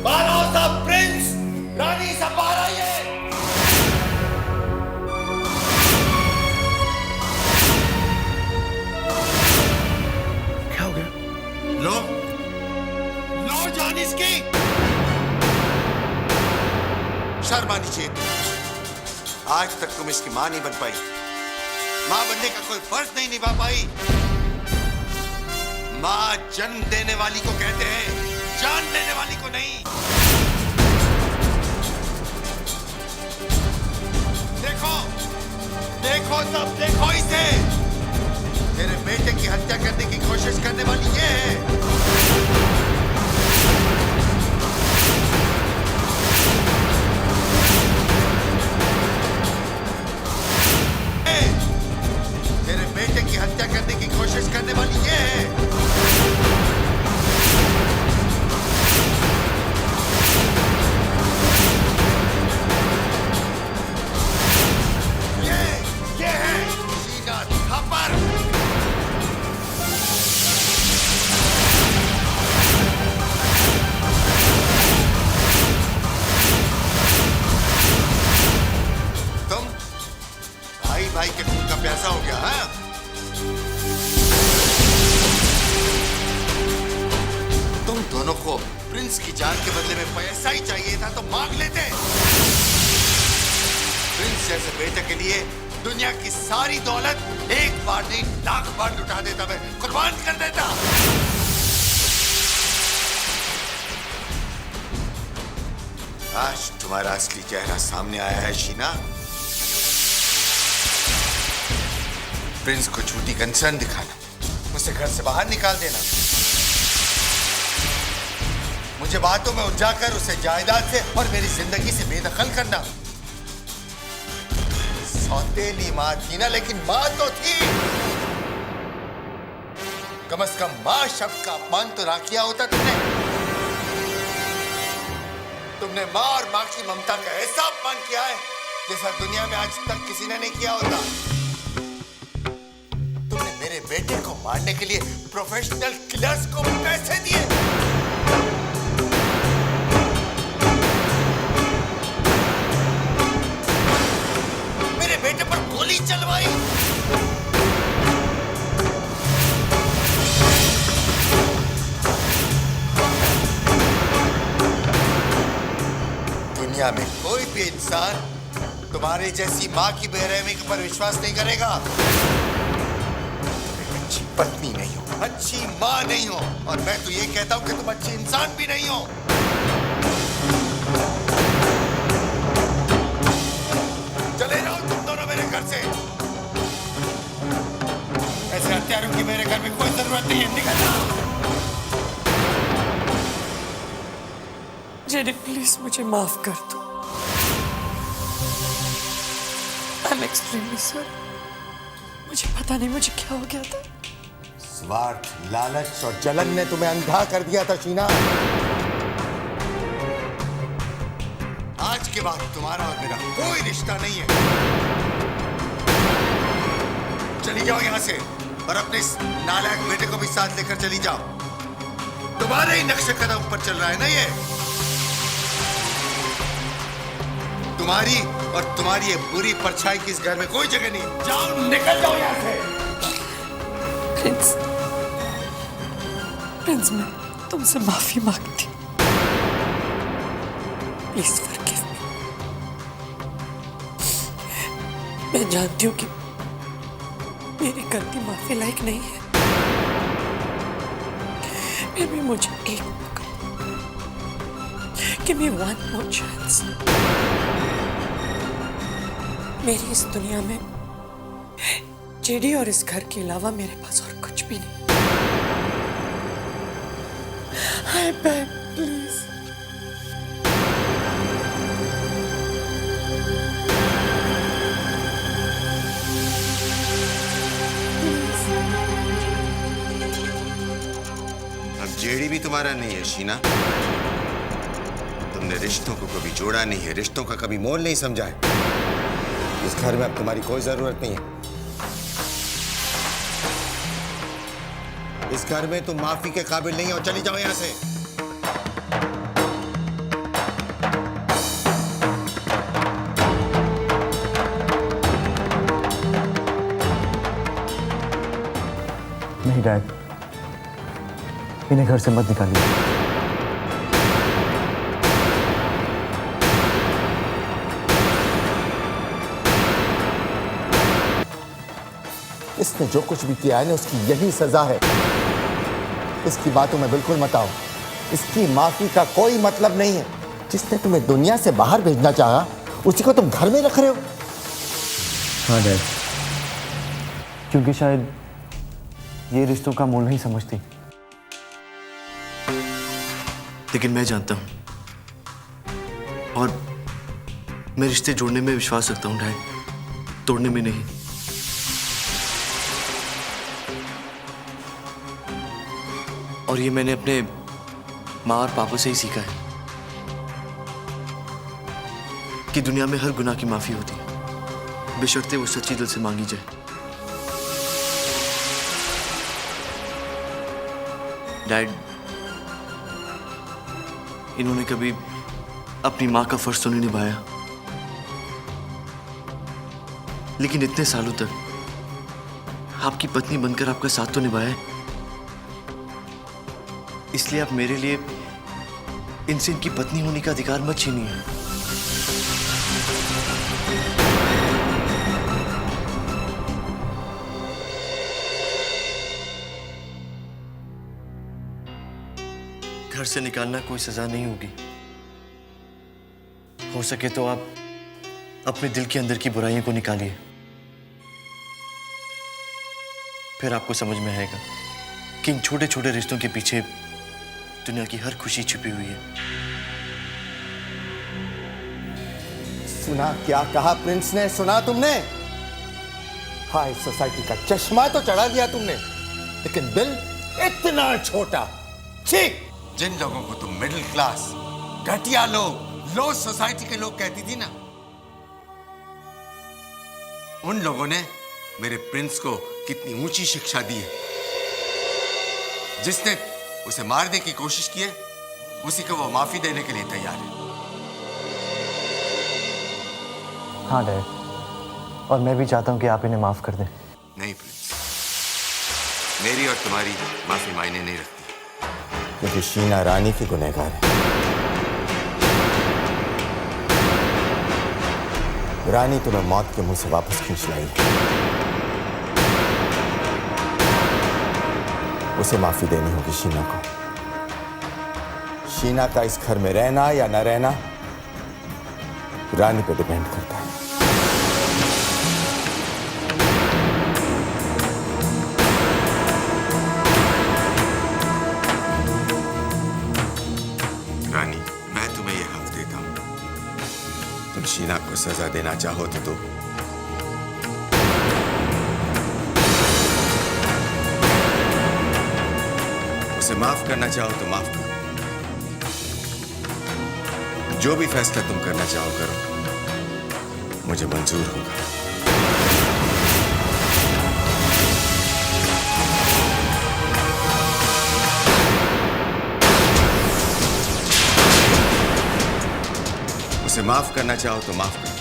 बानो सा प्रिंस, रानी सा आज तक तुम इसकी मां नहीं बन पाई, मां बनने का कोई फर्ज नहीं निभा पाई। मां जन्म देने वाली को कहते हैं, जान लेने वाली को नहीं। देखो देखो सब देखो इसे, मेरे बेटे की हत्या करने की कोशिश करने वाली ये है। मेरे बेटे की हत्या करने की कोशिश करने वाली ये है। ये है शीना थापर। तुम भाई भाई के खून का प्यासा हो गया, हाँ? तुम दोनों को प्रिंस की जान के बदले में पैसा ही चाहिए था तो मांग लेते। प्रिंस जैसे बेटे के लिए दुनिया की सारी दौलत एक बार नहीं लाख बार लुटा देता, मैं कुर्बान कर देता। आज तुम्हारा असली चेहरा सामने आया है शीना। प्रिंस को झूठी कंसर्न दिखाना, उसे घर से बाहर निकाल देना, मुझे बातों में उलझाकर उसे जायदाद से और मेरी जिंदगी से बेदखल करना। सौतेली मां थी ना, लेकिन मां तो थी। कम से कम मां शब्द का अपमान तो ना किया होता तुमने। तुमने मां और मां की ममता का ऐसा अपमान किया है जैसा दुनिया में आज तक किसी ने नहीं किया होता। तुमने मेरे बेटे को मारने के लिए प्रोफेशनल किलर्स को पैसे दिए। मेरे बेटे पर गोली चलवाई। दुनिया में कोई भी इंसान तुम्हारे जैसी मां की बेरहमी पर विश्वास नहीं करेगा। अच्छी पत्नी नहीं हो, अच्छी मां नहीं हो, और मैं तो ये कहता हूं कि तुम अच्छे इंसान भी नहीं हो। चले जाओ तुम दोनों मेरे घर से। ऐसे हत्यारों की मेरे घर में कोई जरूरत नहीं है, निकल जाओ। जेडी प्लीज मुझे माफ कर दो। I'm extremely sorry। मुझे पता नहीं मुझे क्या हो गया था। स्वार्थ, लालच और जलन ने तुम्हें अंधा कर दिया था शीना। आज के बाद तुम्हारा और मेरा कोई रिश्ता नहीं है। चली जाओ यहां से और अपने इस नालायक बेटे को भी साथ लेकर चली जाओ। तुम्हारे ही नक्शे कदम पर चल रहा है ना ये। तुम्हारी और तुम्हारी ये बुरी परछाई की इस घर में कोई जगह नहीं। जाओ, निकल जाओ यहाँ से। प्रिंस, प्रिंस मैं तुमसे माफी मांगती हूँ। Please forgive me. मैं जानती हूँ कि मेरी गलती माफी लायक नहीं है, फिर भी मुझे एक मौका, give me one more chance. मेरी इस दुनिया में जेडी और इस घर के अलावा मेरे पास और कुछ भी नहीं। I beg, please। अब जेडी भी तुम्हारा नहीं है शीना। तुमने रिश्तों को कभी जोड़ा नहीं है, रिश्तों का कभी मोल नहीं समझा है। इस घर में अब तुम्हारी कोई जरूरत नहीं है। इस घर में तुम माफी के काबिल नहीं हो। चली जाओ यहां से। नहीं डैड, इन्हें घर से मत निकालिए। इसने जो कुछ भी किया है ना उसकी यही सजा है। इसकी बातों में बिल्कुल मत आओ। इसकी माफी का कोई मतलब नहीं है। जिसने तुम्हें दुनिया से बाहर भेजना चाहा उसी को तुम घर में रख रहे हो। हाँ डैड, क्योंकि शायद ये रिश्तों का मूल नहीं समझती। लेकिन मैं जानता हूं और मैं रिश्ते जोड़ने में विश्वास रखता हूं डैड, तोड़ने में नहीं। और ये मैंने अपने माँ और पापा से ही सीखा है कि दुनिया में हर गुनाह की माफी होती है, बशर्ते वो सच्ची दिल से मांगी जाए। डैड, इन्होंने कभी अपनी माँ का फर्ज तो नहीं निभाया, लेकिन इतने सालों तक आपकी पत्नी बनकर आपका साथ तो निभाया है। इसलिए आप मेरे लिए इनसे इनकी पत्नी होने का अधिकार मत छीनिए। घर से निकालना कोई सजा नहीं होगी। हो सके तो आप अपने दिल के अंदर की बुराइयों को निकालिए, फिर आपको समझ में आएगा कि इन छोटे छोटे रिश्तों के पीछे दुनिया की हर खुशी छुपी हुई है। सुना क्या कहा प्रिंस ने? सुना तुमने? हाई सोसाइटी का चश्मा तो चढ़ा दिया तुमने, लेकिन दिल इतना छोटा। ठीक, जिन लोगों को तुम मिडिल क्लास, घटिया लोग, लो सोसाइटी के लोग कहती थी ना, उन लोगों ने मेरे प्रिंस को कितनी ऊंची शिक्षा दी है। जिसने उसे मारने की कोशिश की है उसी को वो माफी देने के लिए तैयार है। हाँ डैड, और मैं भी चाहता हूँ कि आप इन्हें माफ कर दें। नहीं प्रिंस, मेरी और तुम्हारी माफी मायने नहीं रखती, क्योंकि शीना रानी की गुनहगार है। रानी तुम्हें मौत के मुंह से वापस खींच लाई है। उसे माफी देनी होगी शीना को। शीना का इस घर में रहना या न रहना रानी पे डिपेंड करता है। रानी, मैं तुम्हें यह हक देता हूं, तुम शीना को सजा देना चाहो तो दो। उसे माफ करना चाहो तो माफ करो। जो भी फैसला तुम करना चाहो करो, मुझे मंजूर होगा। उसे माफ करना चाहो तो माफ करो।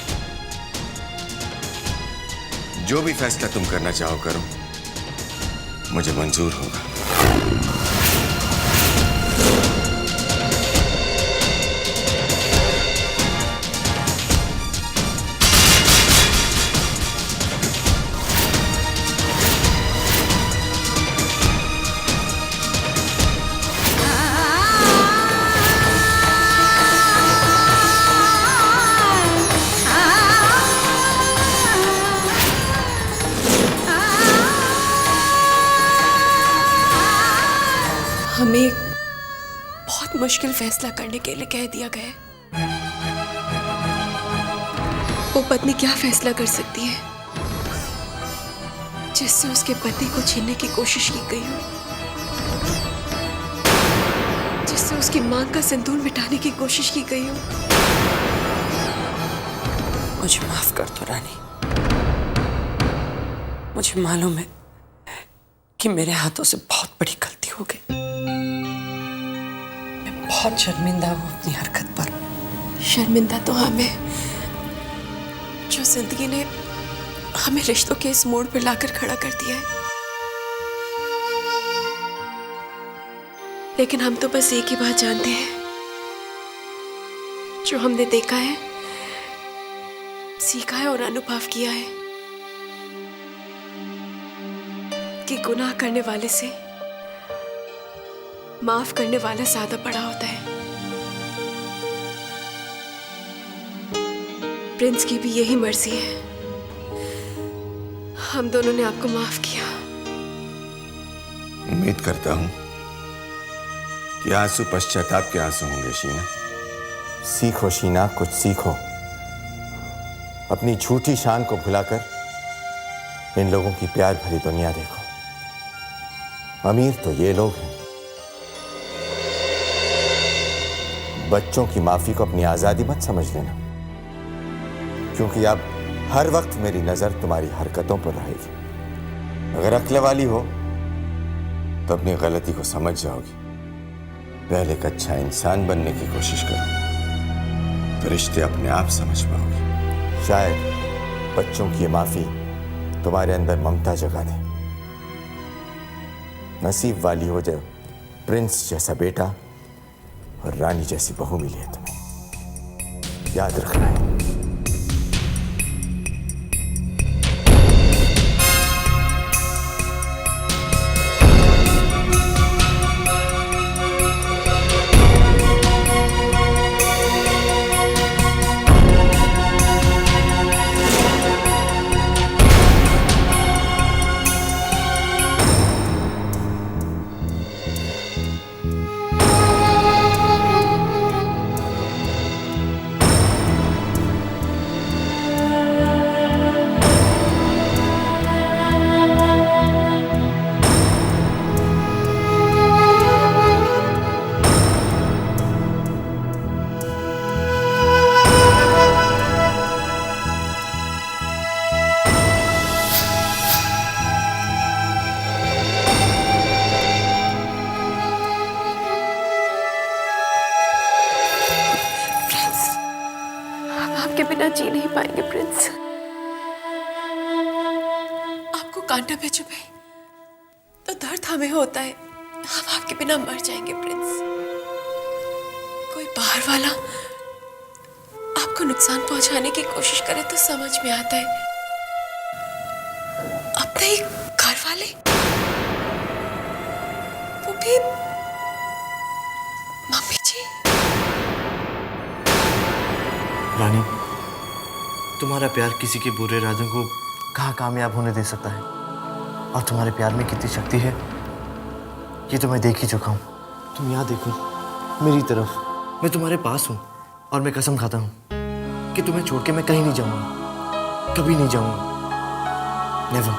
जो भी फैसला तुम करना चाहो करो, मुझे मंजूर होगा। हमें बहुत मुश्किल फैसला करने के लिए कह दिया गया है। वो पत्नी क्या फैसला कर सकती है जिससे उसके पति को छीनने की कोशिश की गई हो, जिससे उसकी मांग का सिंदूर मिटाने की कोशिश की गई हो। मुझे माफ कर दो रानी। मुझे मालूम है कि मेरे हाथों से बहुत बड़ी गलती हो गई। मैं बहुत शर्मिंदा हूं अपनी हरकत पर। शर्मिंदा तो हमें, जो जिंदगी ने हमें रिश्तों के इस मोड़ पर लाकर खड़ा कर दिया है। लेकिन हम तो बस एक ही बात जानते हैं, जो हमने देखा है, सीखा है और अनुभव किया है। कि गुनाह करने वाले से माफ करने वाला ज्यादा बड़ा होता है। प्रिंस की भी यही मर्जी है। हम दोनों ने आपको माफ किया। उम्मीद करता हूं कि आंसू पश्चाताप के आंसू होंगे शीना। सीखो शीना, कुछ सीखो। अपनी झूठी शान को भुलाकर इन लोगों की प्यार भरी दुनिया देखो। अमीर तो ये लोग हैं। बच्चों की माफी को अपनी आजादी मत समझ लेना, क्योंकि अब हर वक्त मेरी नजर तुम्हारी हरकतों पर रहेगी। अगर अक्ल वाली हो तो अपनी गलती को समझ जाओगी। पहले एक अच्छा इंसान बनने की कोशिश करो तो रिश्ते अपने आप समझ पाओगे। शायद बच्चों की ये माफी तुम्हारे अंदर ममता जगा दे। नसीब वाली हो जाए, प्रिंस जैसा बेटा और रानी जैसी बहू मिली है तुम्हें। याद रखना है। आपके बिना जी नहीं पाएंगे प्रिंस। आपको कांटा पे चुभे तो दर्द हमें होता है। हम आपके बिना मर जाएंगे प्रिंस। कोई बाहर वाला आपको नुकसान पहुंचाने की कोशिश करे तो समझ में आता है। अपने ही घर वाले, वो भी मम्मी जी। रानी, तुम्हारा प्यार किसी के बुरे इरादों को कहाँ कामयाब होने दे सकता है, और तुम्हारे प्यार में कितनी शक्ति है ये तो मैं देख ही चुका हूँ। तुम यहाँ देखो मेरी तरफ, मैं तुम्हारे पास हूँ और मैं कसम खाता हूँ कि तुम्हें छोड़ के मैं कहीं नहीं जाऊँगा, कभी नहीं जाऊँगा। नेवर।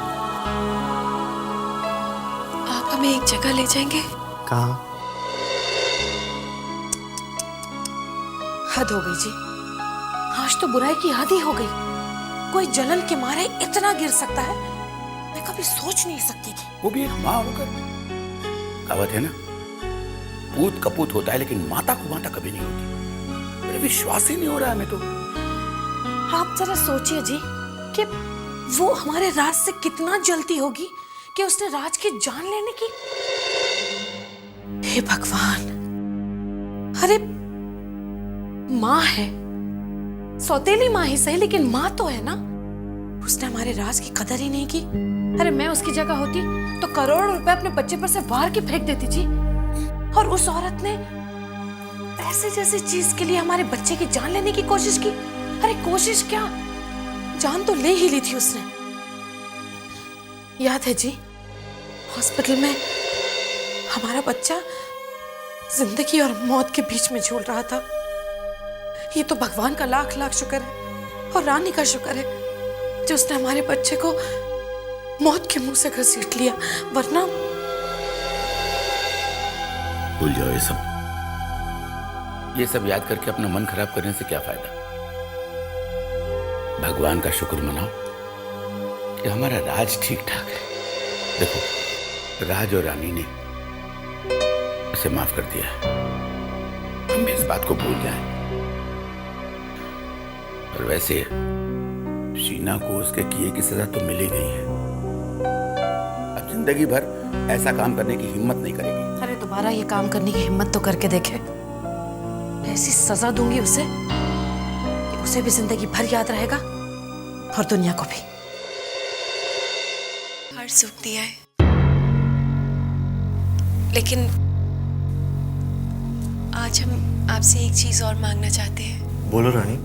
आप हमें एक जगह ले जाएंगे? कहाँ? हद हो गई जी। आज तो बुराई की हद ही हो गई। कोई जलन के मारे इतना गिर सकता है, मैं कभी सोच नहीं सकती थी। वो भी एक माँ होकर। कहावत है ना, पूत कपूत होता है लेकिन माता को माता कभी नहीं होती। मेरे विश्वास ही नहीं हो रहा है हमें तो। आप जरा सोचिए जी कि वो हमारे राज से कितना जलती होगी कि उसने राज की जान लेने की। हे भगवान, अरे माँ है, सौतेली माँ ही सही लेकिन माँ तो है ना। उसने हमारे राज की कदर ही नहीं की। अरे मैं उसकी जगह होती तो करोड़ों रुपए अपने बच्चे पर से वार के फेंक देती जी। और उस औरत ने पैसे जैसी चीज के लिए हमारे बच्चे की जान लेने की कोशिश की। अरे कोशिश क्या, जान तो ले ही ली थी उसने। याद है जी, हॉस्पिटल में हमारा बच्चा जिंदगी और मौत के बीच में झूल रहा था। ये तो भगवान का लाख लाख शुक्र है और रानी का शुक्र है जो उसने हमारे बच्चे को मौत के मुंह से घसीट लिया, वरना। भूल जाओ ये सब। ये सब याद करके अपना मन खराब करने से क्या फायदा। भगवान का शुक्र मनाओ कि हमारा राज ठीक ठाक है। देखो, राज और रानी ने उसे माफ कर दिया है। हम भी इस बात को भूल जाएं। और वैसे शीना को उसके किए की सजा तो मिल ही गई है। अब जिंदगी भर ऐसा काम करने की हिम्मत नहीं करेगी। अरे दोबारा ये काम करने की हिम्मत तो करके देखे। ऐसी सजा दूंगी उसे कि उसे भी जिंदगी भर याद रहेगा और दुनिया को भी। हर सुख दिया है लेकिन आज हम आपसे एक चीज और मांगना चाहते हैं। बोलो रानी।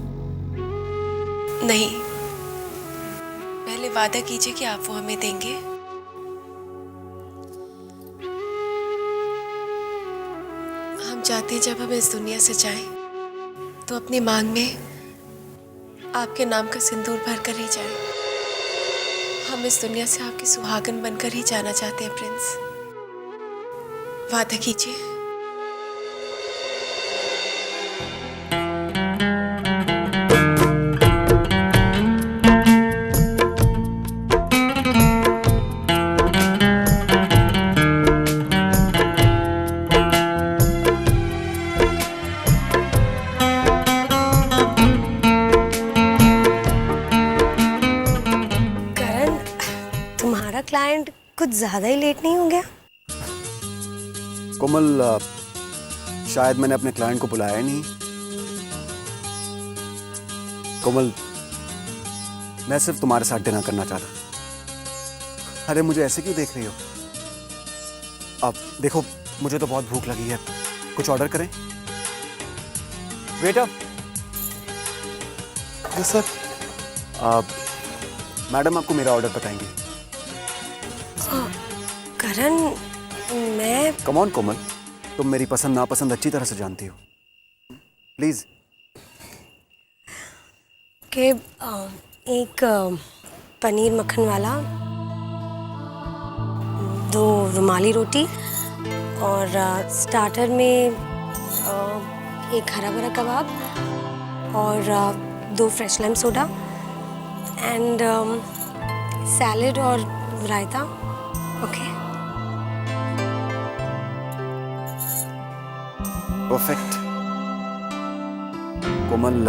नहीं, पहले वादा कीजिए कि आप वो हमें देंगे। हम चाहते हैं जब हम इस दुनिया से जाएं तो अपनी मांग में आपके नाम का सिंदूर भर कर ही जाएं। हम इस दुनिया से आपकी सुहागन बनकर ही जाना चाहते हैं प्रिंस। वादा कीजिए। क्लाइंट कुछ ज्यादा ही लेट नहीं हो गया? कोमल, शायद मैंने अपने क्लाइंट को बुलाया नहीं। कोमल, मैं सिर्फ तुम्हारे साथ डिनर करना चाहता। अरे मुझे ऐसे क्यों देख रही हो? अब देखो, मुझे तो बहुत भूख लगी है, कुछ ऑर्डर करें? वेटर। Yes sir. मैडम आपको मेरा ऑर्डर बताएंगे। करण, मैं... कम ऑन कोमल, तुम मेरी पसंद नापसंद अच्छी तरह से जानती हो। प्लीज। के एक पनीर मक्खन वाला, 2 रुमाली रोटी और स्टार्टर में एक हरा भरा कबाब और 2 fresh lime soda and salad और रायता। ओके। परफेक्ट। कोमल,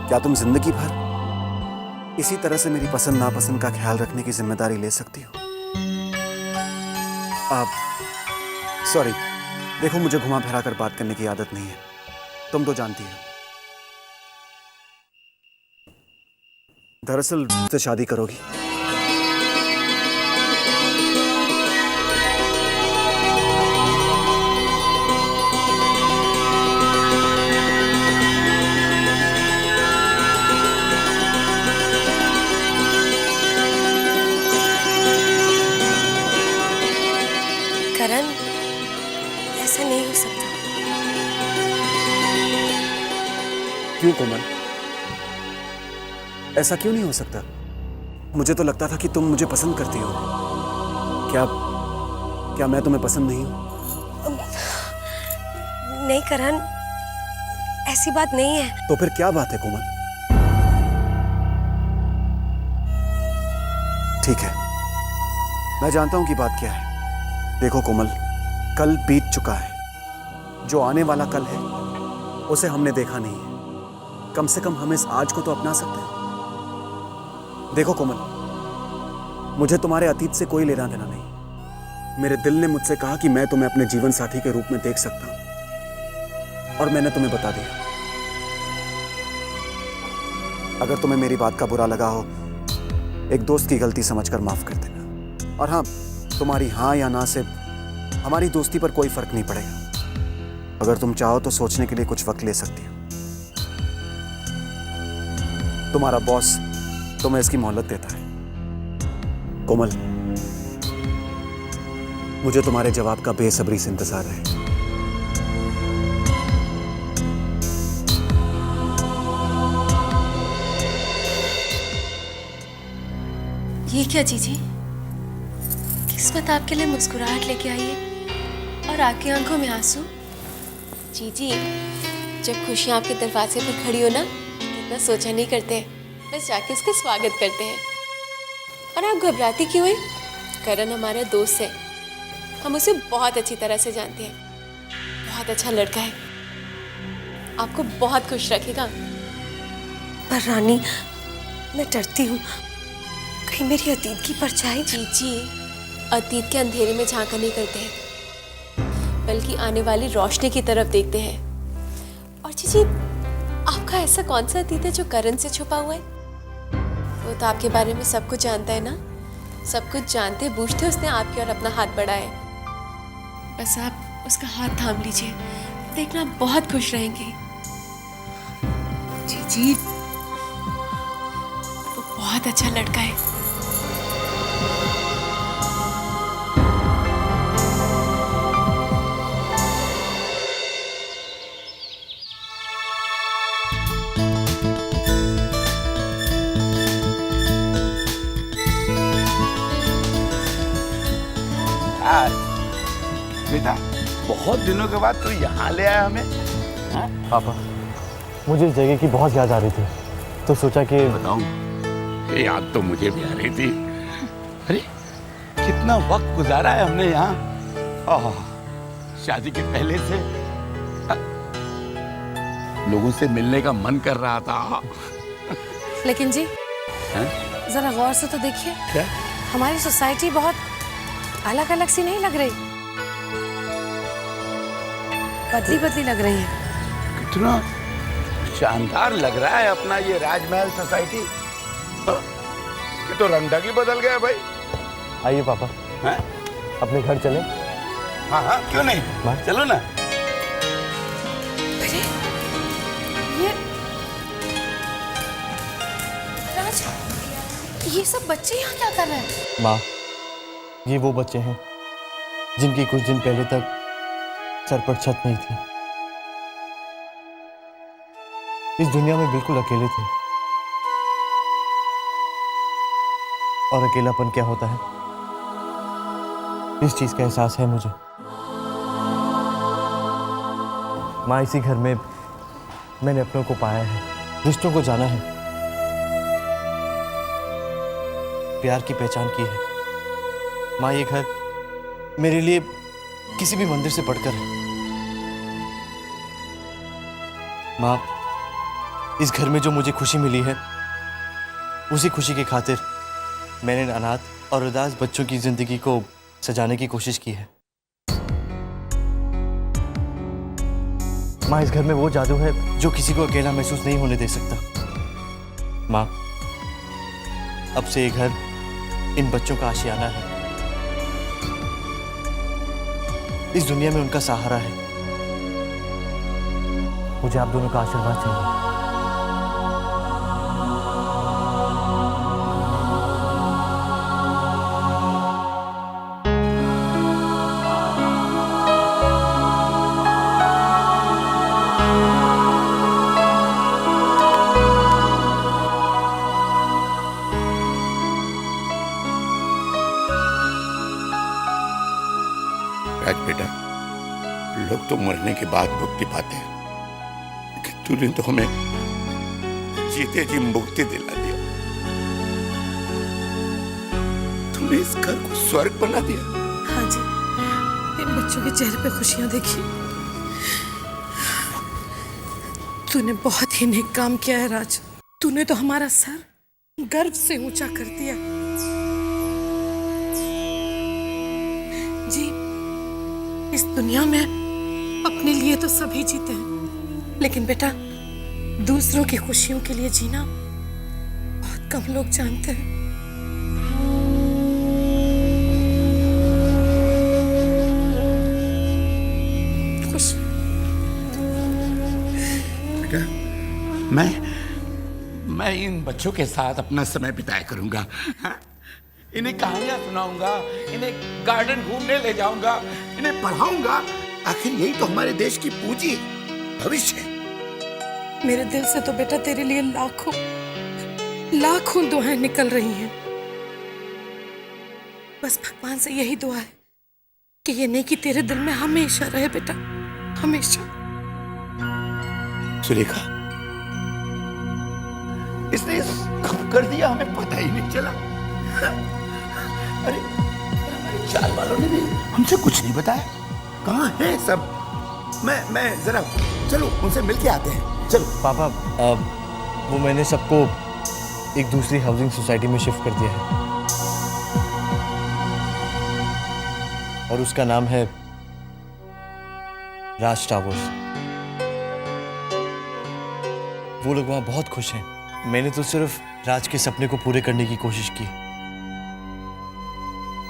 क्या तुम जिंदगी भर इसी तरह से मेरी पसंद नापसंद का ख्याल रखने की जिम्मेदारी ले सकती हो? सॉरी, देखो मुझे घुमा फिरा कर बात करने की आदत नहीं है, तुम तो जानती हो। दरअसल मुझसे शादी करोगी? करण, ऐसा नहीं हो सकता। क्यों कोमल, ऐसा क्यों नहीं हो सकता? मुझे तो लगता था कि तुम मुझे पसंद करती हो। क्या मैं तुम्हें पसंद नहीं हूं? नहीं करण, ऐसी बात नहीं है। तो फिर क्या बात है कोमल? ठीक है, मैं जानता हूं कि बात क्या है। देखो कोमल, कल बीत चुका है। जो आने वाला कल है उसे हमने देखा नहीं है। कम से कम हम इस आज को तो अपना सकते हैं। देखो कोमल, मुझे तुम्हारे अतीत से कोई लेना देना नहीं। मेरे दिल ने मुझसे कहा कि मैं तुम्हें अपने जीवन साथी के रूप में देख सकता हूं, और मैंने तुम्हें बता दिया। अगर तुम्हें मेरी बात का बुरा लगा हो, एक दोस्त की गलती समझकर माफ कर देना। और हाँ, तुम्हारी हाँ या ना से हमारी दोस्ती पर कोई फर्क नहीं पड़ेगा। अगर तुम चाहो तो सोचने के लिए कुछ वक्त ले सकती हो। तुम्हारा बॉस तुम्हें इसकी मोहलत देता है। कोमल, मुझे तुम्हारे जवाब का बेसब्री से इंतजार है। ये क्या जीजी? किस्मत आपके लिए मुस्कुराहट लेके आई है और आपकी आंखों में आंसू। जीजी, जब खुशियाँ आपके दरवाजे पर खड़ी हो ना, इतना सोचा नहीं करते, बस जाके उसका स्वागत करते हैं। और आप घबराती क्यों हैं? करण हमारा दोस्त है, हम उसे बहुत अच्छी तरह से जानते हैं। बहुत अच्छा लड़का है, आपको बहुत खुश रखेगा। पर रानी, मैं डरती हूँ, कहीं मेरी अतीत की परछाई। जीजी, अतीत के अंधेरे में झांका नहीं करते हैं, बल्कि आने वाली रोशनी की तरफ देखते हैं। और जीजी, आपका ऐसा कौन सा अतीत है जो करण से छुपा हुआ है? वो तो आपके बारे में सब कुछ जानता है ना। सब कुछ जानते बूझते उसने आपकी ओर अपना हाथ बढ़ाया है। बस आप उसका हाथ थाम लीजिए, देखना बहुत खुश रहेंगे। जी जी, वो बहुत अच्छा लड़का है। बेटा, बहुत दिनों के बाद तू यहाँ ले आया हमें। पापा, मुझे इस जगह की बहुत याद आ रही थी, तो सोचा कि बताऊं, ये याद तो मुझे भी आ रही थी। अरे कितना वक्त गुजारा है हमने यहाँ। शादी के पहले से लोगों से मिलने का मन कर रहा था। लेकिन जी, जरा गौर से तो देखिए, क्या? हमारी सोसाइटी बहुत अलग अलग सी नहीं लग रही, बदली बदली लग रही है। कितना शानदार लग रहा है अपना ये राजमहल सोसाइटी। ये तो रंग ही बदल गया भाई। आइए पापा, अपने घर चलें। हाँ हाँ, क्यों नहीं, चलो ना। अरे ये राज, ये सब बच्चे यहाँ क्या कर रहे हैं? माँ, ये वो बच्चे हैं जिनकी कुछ दिन पहले तक सर पर छत नहीं थी, इस दुनिया में बिल्कुल अकेले थे। और अकेलापन क्या होता है, इस चीज का एहसास है मुझे। माँ, इसी घर में मैंने अपनों को पाया है, रिश्तों को जाना है, प्यार की पहचान की है। माँ, ये घर मेरे लिए किसी भी मंदिर से बढ़कर है। माँ, इस घर में जो मुझे खुशी मिली है, उसी खुशी की खातिर मैंने अनाथ और उदास बच्चों की जिंदगी को सजाने की कोशिश की है। माँ, इस घर में वो जादू है जो किसी को अकेला महसूस नहीं होने दे सकता। माँ, अब से ये घर इन बच्चों का आशियाना है, इस दुनिया में उनका सहारा है। मुझे आप दोनों का आशीर्वाद चाहिए। राज बेटा, लोग तो मरने के बाद मुक्ति पाते हैं, लेकिन तूने तो हमें जीते जी मुक्ति दिला दिया। तूने इस घर को स्वर्ग बना दिया। हाँ जी, इन बच्चों के चेहरे पे खुशियां देखी। तूने बहुत ही नेक काम किया है राज। तूने तो हमारा सर गर्व से ऊंचा कर दिया। जी, इस दुनिया में अपने लिए तो सभी जीते हैं, लेकिन बेटा, दूसरों की खुशियों के लिए जीना बहुत कम लोग जानते हैं। खुश बेटा, मैं इन बच्चों के साथ अपना समय बिताया करूंगा। हाँ? इन्हें कहानियां सुनाऊंगा, इन्हें गार्डन घूमने ले जाऊंगा, इन्हें पढ़ाऊंगा। आखिर यही तो हमारे देश की पूंजी, भविष्य है। मेरे दिल से तो बेटा तेरे लिए लाखों लाखों दुआएं निकल रही हैं। बस भगवान से यही दुआ है कि ये नेकी तेरे दिल में हमेशा रहे बेटा, हमेशा। सुलेखा, इसने कब कर दिया हमें पता ही नहीं चला। अरे हमारे चाल वालों ने भी हमसे कुछ नहीं बताया। कहाँ है सब? मैं जरा, चलो उनसे मिल के आते हैं। चलो पापा, वो मैंने सबको एक दूसरी हाउसिंग सोसाइटी में शिफ्ट कर दिया है, और उसका नाम है राज टावर्स। वो लोग वहां बहुत खुश हैं। मैंने तो सिर्फ राज के सपने को पूरे करने की कोशिश की।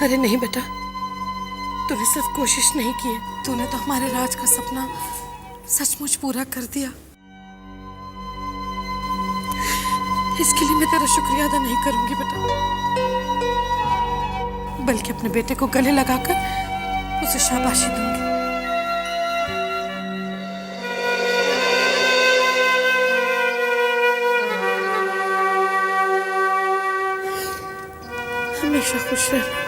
अरे नहीं बेटा, तूने सिर्फ कोशिश नहीं की है, तूने तो हमारे राज का सपना सचमुच पूरा कर दिया। इसके लिए मैं तेरा शुक्रिया अदा नहीं करूंगी बेटा, बल्कि अपने बेटे को गले लगाकर उसे शाबाशी दूंगी। हमेशा खुश रहना।